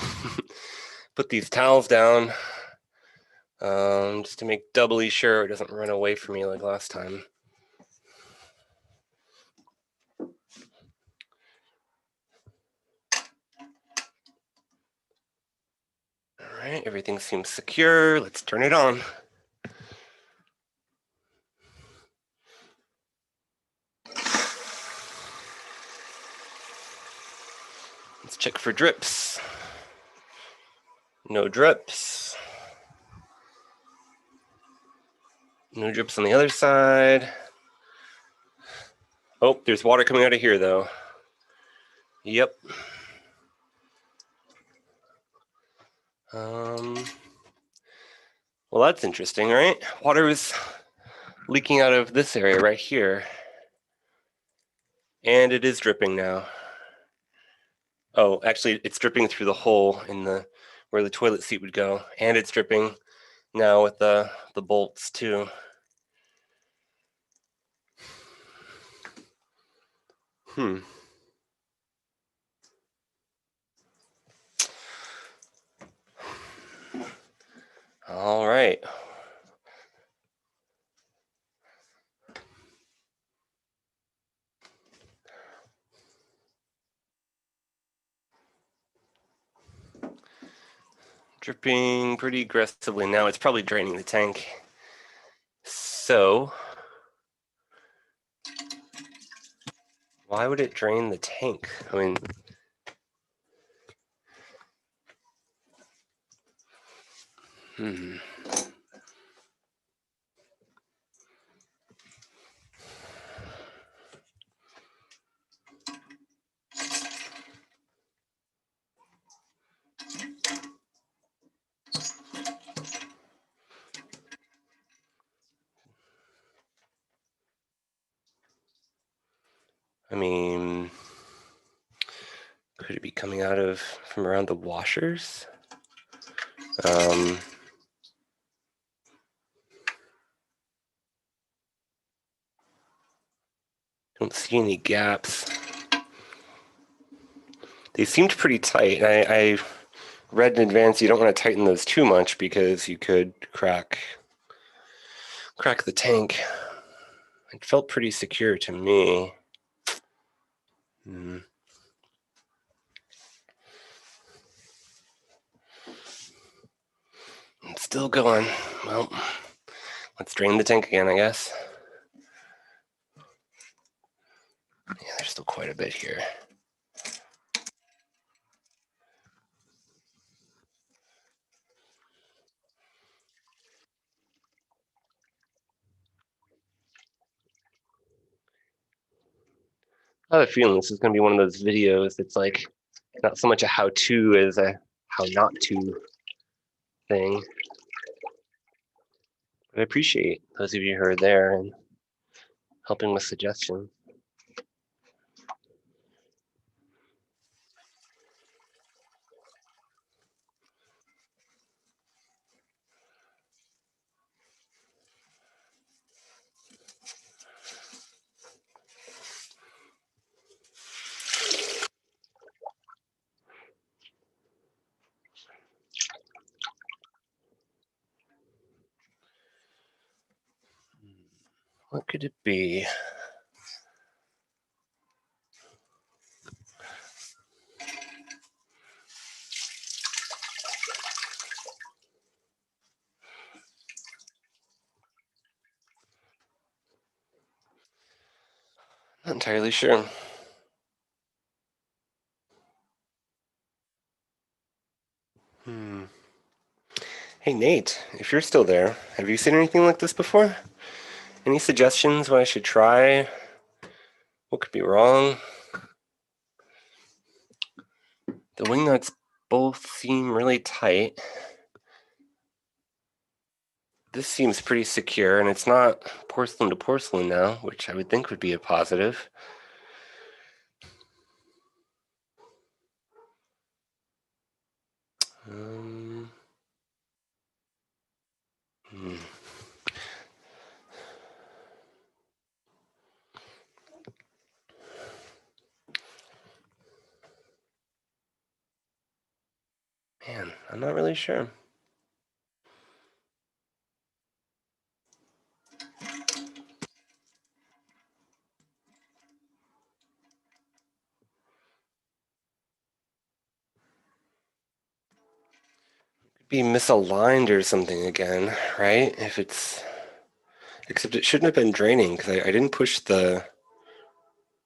put these towels down just to make doubly sure it doesn't run away from me like last time. All right, everything seems secure. Let's turn it on. Let's check for drips. No drips. No drips on the other side. Oh, there's water coming out of here though. Yep. Well, that's interesting, right? Water is leaking out of this area right here. And it is dripping now. Oh, actually, it's dripping through the hole in the where the toilet seat would go, and it's dripping now with the bolts too. All right. Dripping pretty aggressively now. It's probably draining the tank. So, why would it drain the tank? I mean, I mean, could it be coming out of from around the washers? Don't see any gaps. They seemed pretty tight. I read in advance you don't want to tighten those too much because you could crack the tank. It felt pretty secure to me. It's still going. Well, let's drain the tank again, I guess. Yeah, there's still quite a bit here. I have a feeling this is going to be one of those videos that's like not so much a how-to as a how not to thing. But I appreciate those of you who are there and helping with suggestions. What could it be? Not entirely sure. Hey Nate, if you're still there, have you seen anything like this before? Any suggestions what I should try? What could be wrong? The wing nuts both seem really tight. This seems pretty secure, and it's not porcelain to porcelain now, which I would think would be a positive. Um, hmm. Man, I'm not really sure. Could be misaligned or something again, right? If it's except it shouldn't have been draining because I didn't push the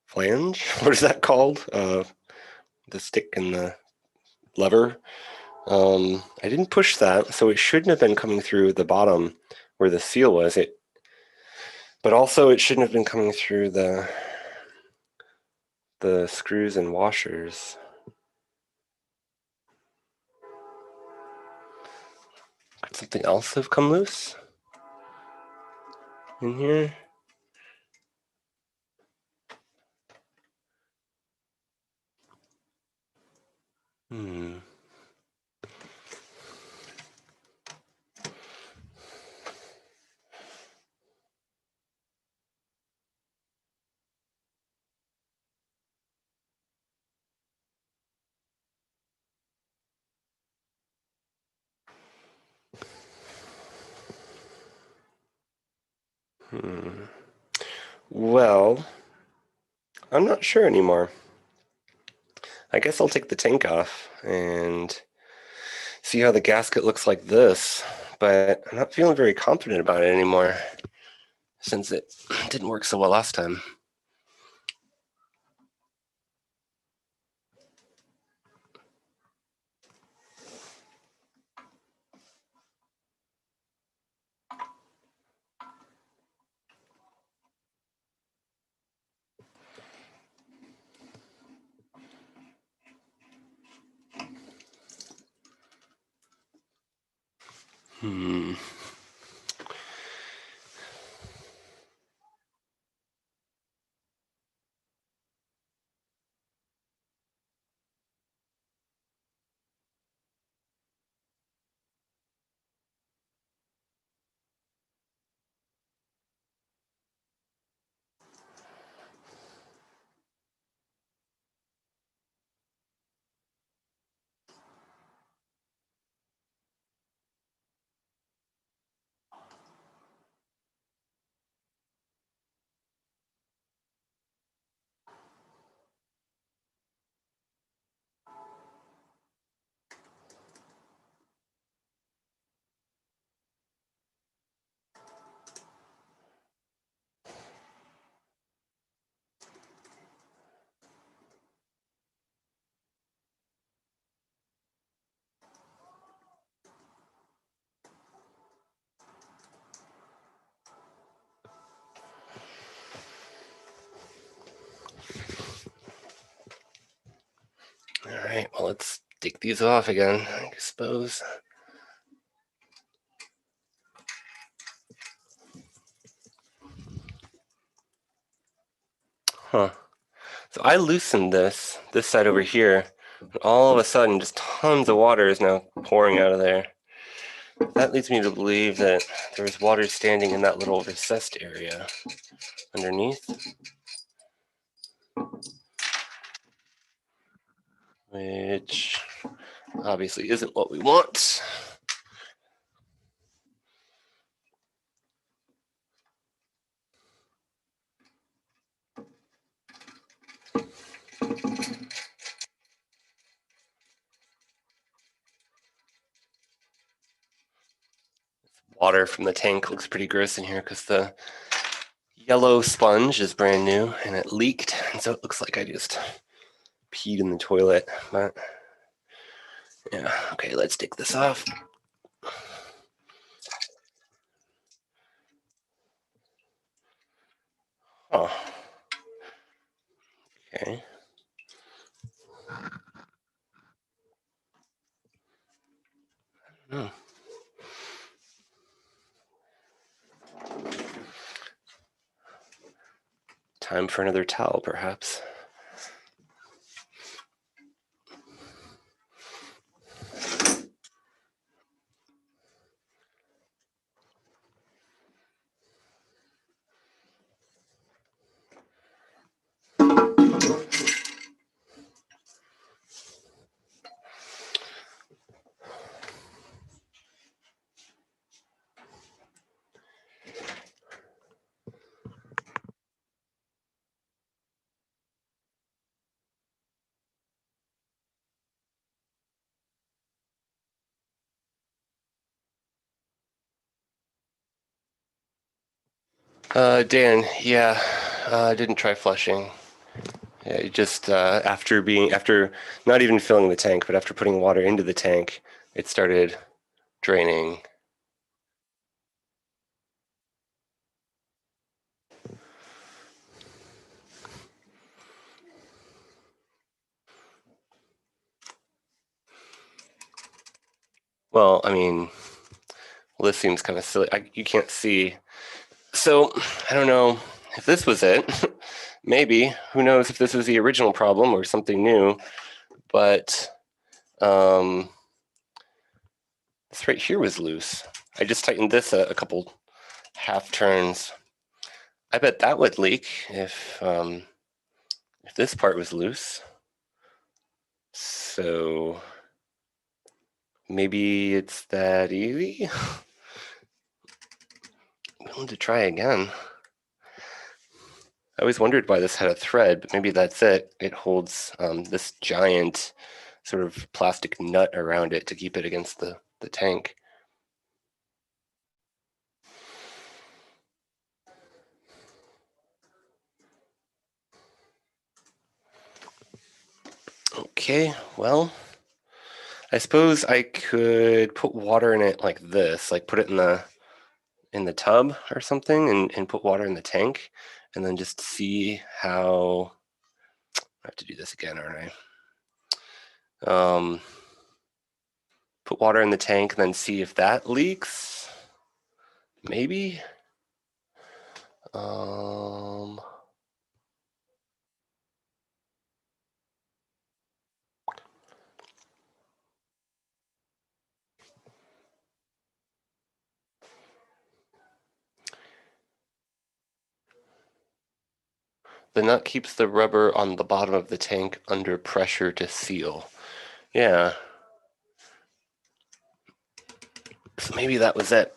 flange. What is that called? The stick and the lever. I didn't push that, so it shouldn't have been coming through the bottom where the seal was. But also it shouldn't have been coming through the screws and washers. Could something else have come loose in here? Hmm. Well, I'm not sure anymore. I guess I'll take the tank off and see how the gasket looks like this, but I'm not feeling very confident about it anymore since it didn't work so well last time. Hmm. let's take these off again, I suppose. Huh. So I loosened this side over here, and all of a sudden just tons of water is now pouring out of there. That leads me to believe that there's water standing in that little recessed area underneath, which obviously isn't what we want. Water from the tank looks pretty gross in here because the yellow sponge is brand new and it leaked, and so it looks like I just peed in the toilet. But yeah, okay, let's take this off. Oh, okay. Oh. Time for another towel, perhaps. Dan, yeah, I didn't try flushing. Yeah, just after not even filling the tank, but after putting water into the tank, it started draining. Well, I mean, well, this seems kind of silly. You can't see. So, I don't know if this was it. Maybe. Who knows if this was the original problem or something new. But this right here was loose. I just tightened this a couple half turns. I bet that would leak if this part was loose. So maybe it's that easy. I'm willing to try again. I always wondered why this had a thread, but maybe that's it. It holds this giant sort of plastic nut around it to keep it against the tank. Okay, well, I suppose I could put water in it like this, like put it in the tub or something and put water in the tank and then just see how I have to do this again, aren't I? Put water in the tank and then see if that leaks. Maybe. Um, the nut keeps the rubber on the bottom of the tank under pressure to seal. Yeah. So maybe that was it.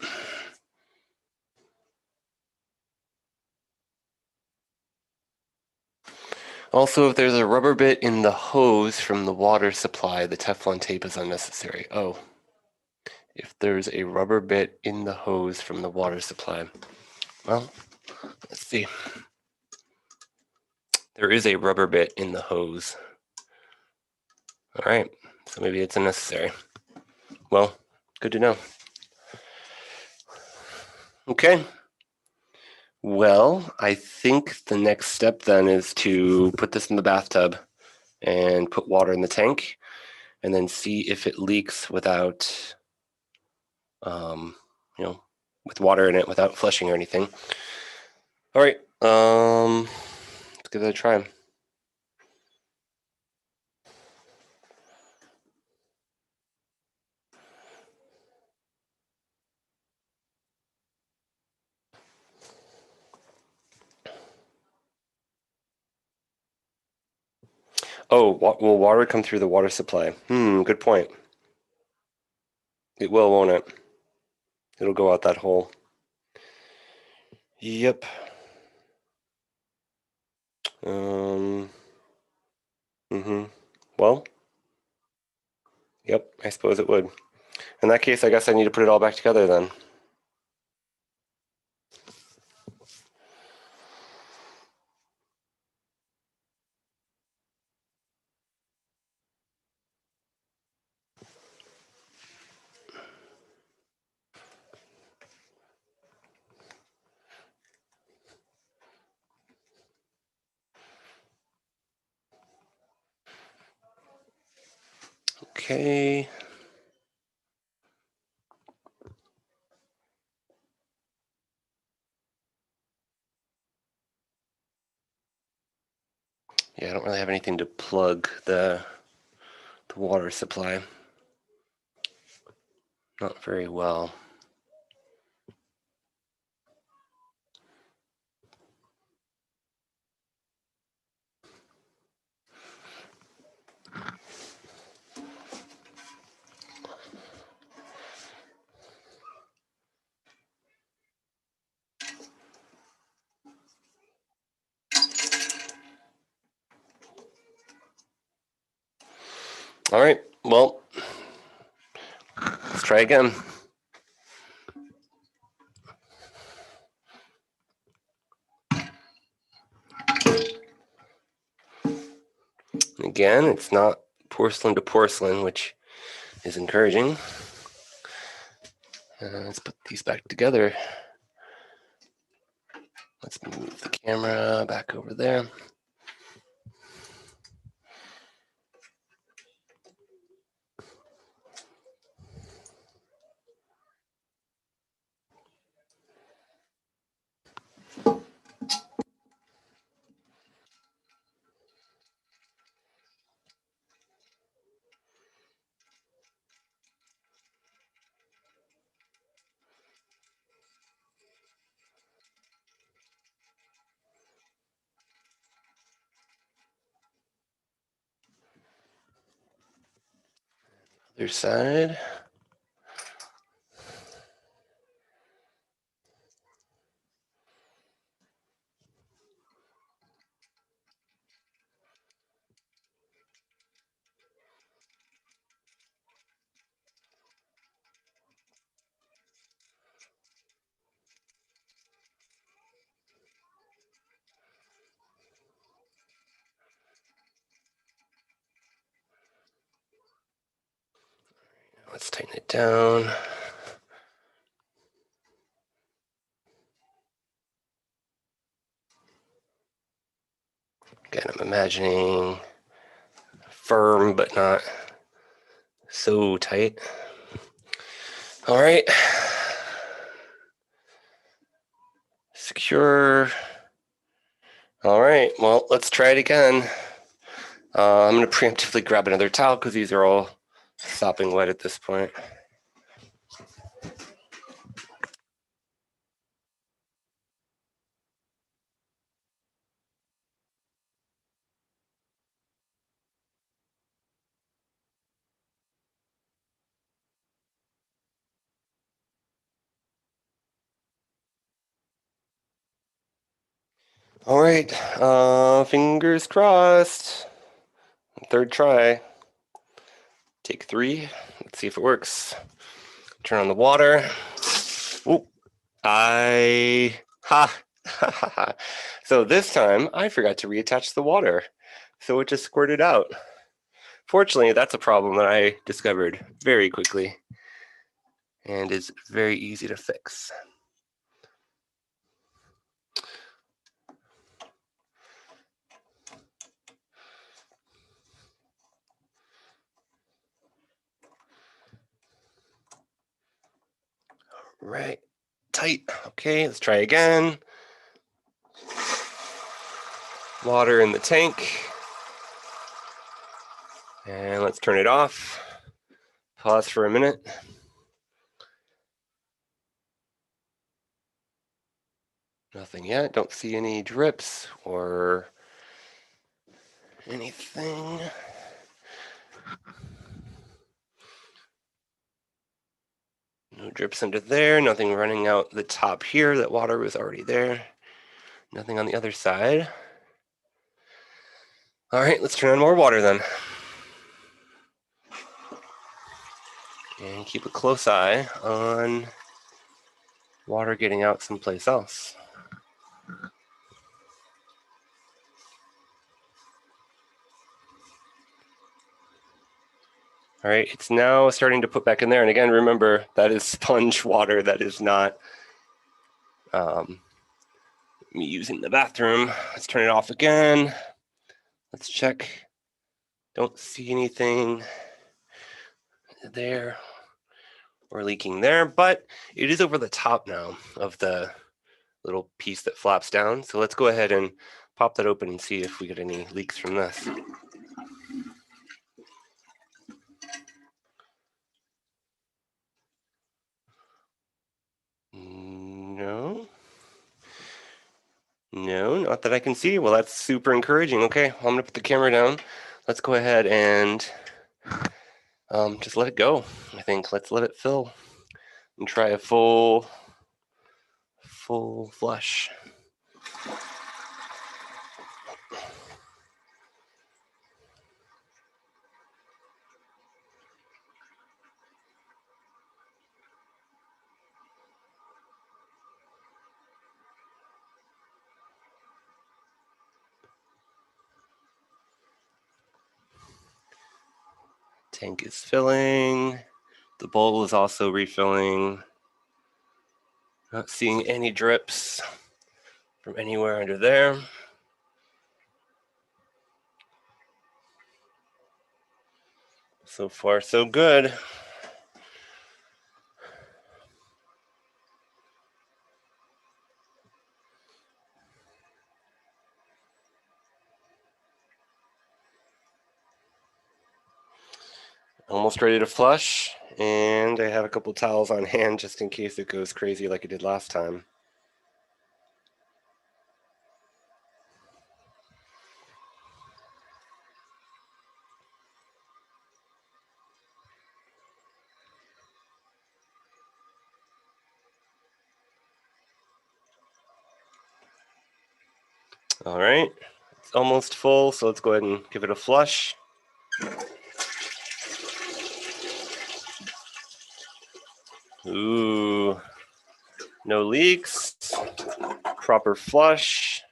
Also, if there's a rubber bit in the hose from the water supply, the Teflon tape is unnecessary. Oh. If there's a rubber bit in the hose from the water supply. Well, let's see. There is a rubber bit in the hose. All right, so maybe it's unnecessary. Well, good to know. Okay. Well, I think the next step then is to put this in the bathtub and put water in the tank. and then see if it leaks without, you know, with water in it without flushing or anything. All right, let's give it a try. Oh, will water come through the water supply? Good point. It will, won't it? It'll go out that hole. Yep. Mm-hmm. Well, yep, I suppose it would. In that case, I guess I need to put it all back together then. Okay. Yeah, I don't really have anything to plug the water supply. Not very well. All right, well, let's try again. Again, it's not porcelain to porcelain, which is encouraging. Let's put these back together. Let's move the camera back over there. Other side. Let's tighten it down. Again, I'm imagining firm but not so tight. All right. Secure. All right, well, let's try it again. I'm going to preemptively grab another towel because these are all sopping wet at this point. All right, fingers crossed. Third try. Take 3. Let's see if it works. Turn on the water. Oop. Ha. So this time I forgot to reattach the water. So it just squirted out. Fortunately, that's a problem that I discovered very quickly and is very easy to fix. right, tight. Okay, let's try again. Water in the tank. And let's turn it off. Pause for a minute. Nothing yet. Don't see any drips or anything. No drips under there. Nothing running out the top here. That water was already there. Nothing on the other side. All right, let's turn on more water then. And keep a close eye on water getting out someplace else. All right, it's now starting to put back in there. And again, remember, that is sponge water. That is not me using the bathroom. Let's turn it off again. Let's check. Don't see anything there or leaking there, but it is over the top now of the little piece that flaps down. So let's go ahead and pop that open and see if we get any leaks from this. No. No, not that I can see. Well, that's super encouraging. Okay, well, I'm gonna put the camera down. Let's go ahead and just let it go. I think let's let it fill and try a full flush. Tank is filling. The bowl is also refilling. Not seeing any drips from anywhere under there. So far, so good. Almost ready to flush, and I have a couple towels on hand just in case it goes crazy like it did last time. All right, it's almost full, so let's go ahead and give it a flush. Ooh, no leaks, proper flush,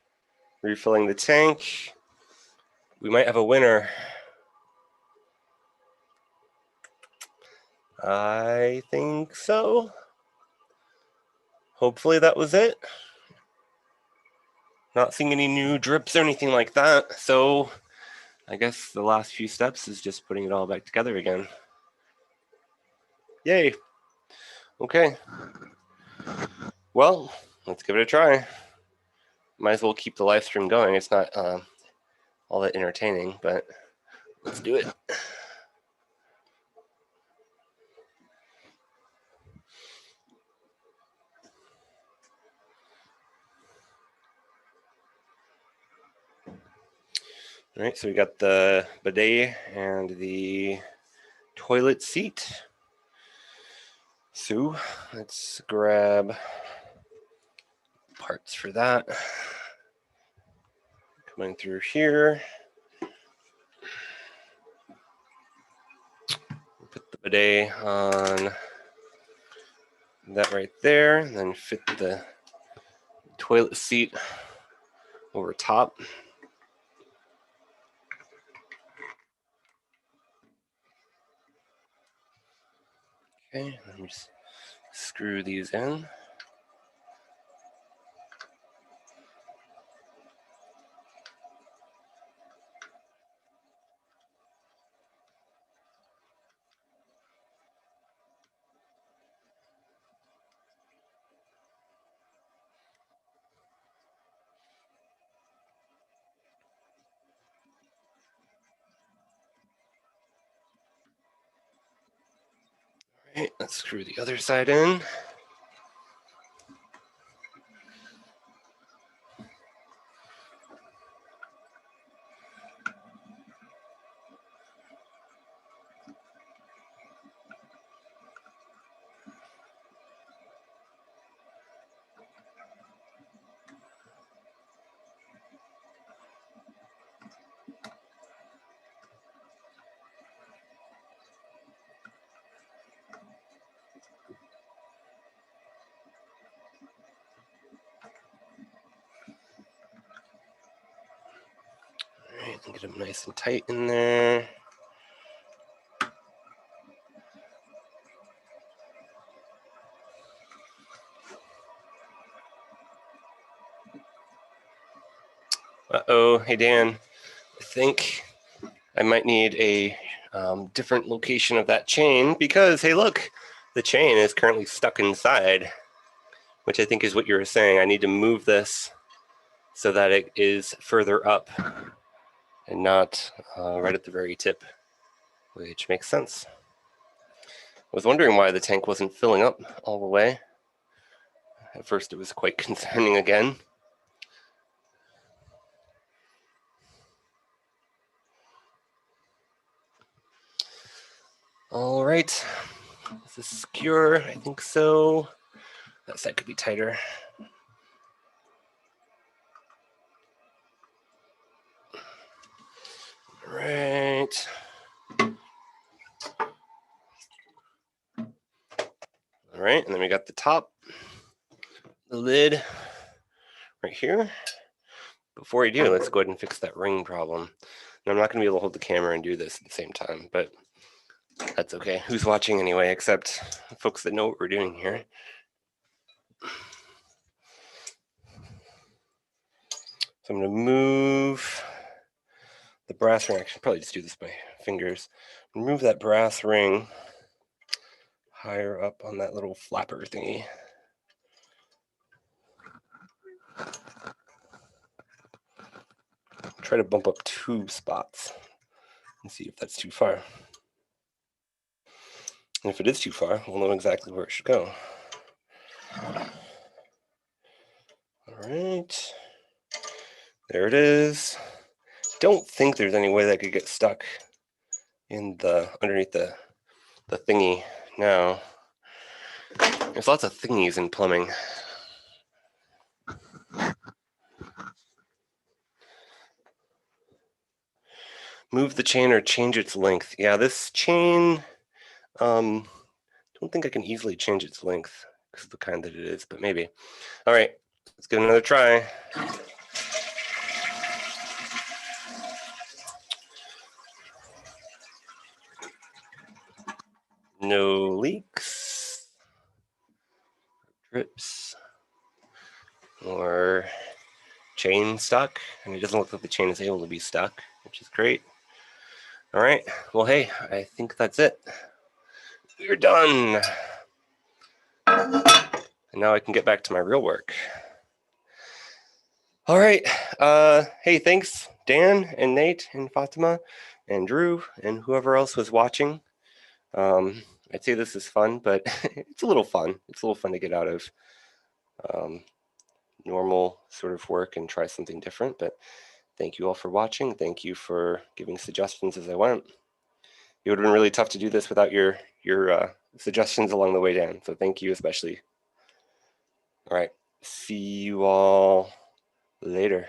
refilling the tank. We might have a winner. I think so. Hopefully that was it. Not seeing any new drips or anything like that, so I guess the last few steps is just putting it all back together again. Yay. Okay. Well, let's give it a try. Might as well keep the live stream going. It's not all that entertaining, but let's do it. All right, so we got the bidet and the toilet seat. So let's grab parts for that. Coming through here. Put the bidet on that right there, and then fit the toilet seat over top. Okay, let me just screw these in. Okay, let's screw the other side in. All right, get them nice and tight in there. Uh-oh, hey Dan, I think I might need a different location of that chain because, hey look, the chain is currently stuck inside, which I think is what you were saying. I need to move this so that it is further up and not right at the very tip, which makes sense. I was wondering why the tank wasn't filling up all the way. At first it was quite concerning again. All right, is this secure? I think so. That side could be tighter. All right. All right, and then we got the top, the lid right here. Before we do, let's go ahead and fix that ring problem. Now, I'm not going to be able to hold the camera and do this at the same time, but that's okay. Who's watching anyway, except folks that know what we're doing here. So I'm going to move the brass ring. I should probably just do this by fingers. Move that brass ring higher up on that little flapper thingy. Try to bump up 2 spots and see if that's too far. And if it is too far, we'll know exactly where it should go. All right, there it is. Don't think there's any way that could get stuck in the underneath the thingy now. There's lots of thingies in plumbing. Move the chain or change its length. Yeah, this chain, don't think I can easily change its length because of the kind that it is, but maybe. All right, let's give it another try. No leaks, drips, or chain stuck. And it doesn't look like the chain is able to be stuck, which is great. All right, well, hey, I think that's it. We're done. And now I can get back to my real work. All right. Hey, thanks, Dan and Nate and Fatima and Drew and whoever else was watching. I'd say this is fun, but it's a little fun. It's a little fun to get out of normal sort of work and try something different. But thank you all for watching. Thank you for giving suggestions as I went. It would have been really tough to do this without your suggestions along the way, Dan. So thank you especially. All right. See you all later.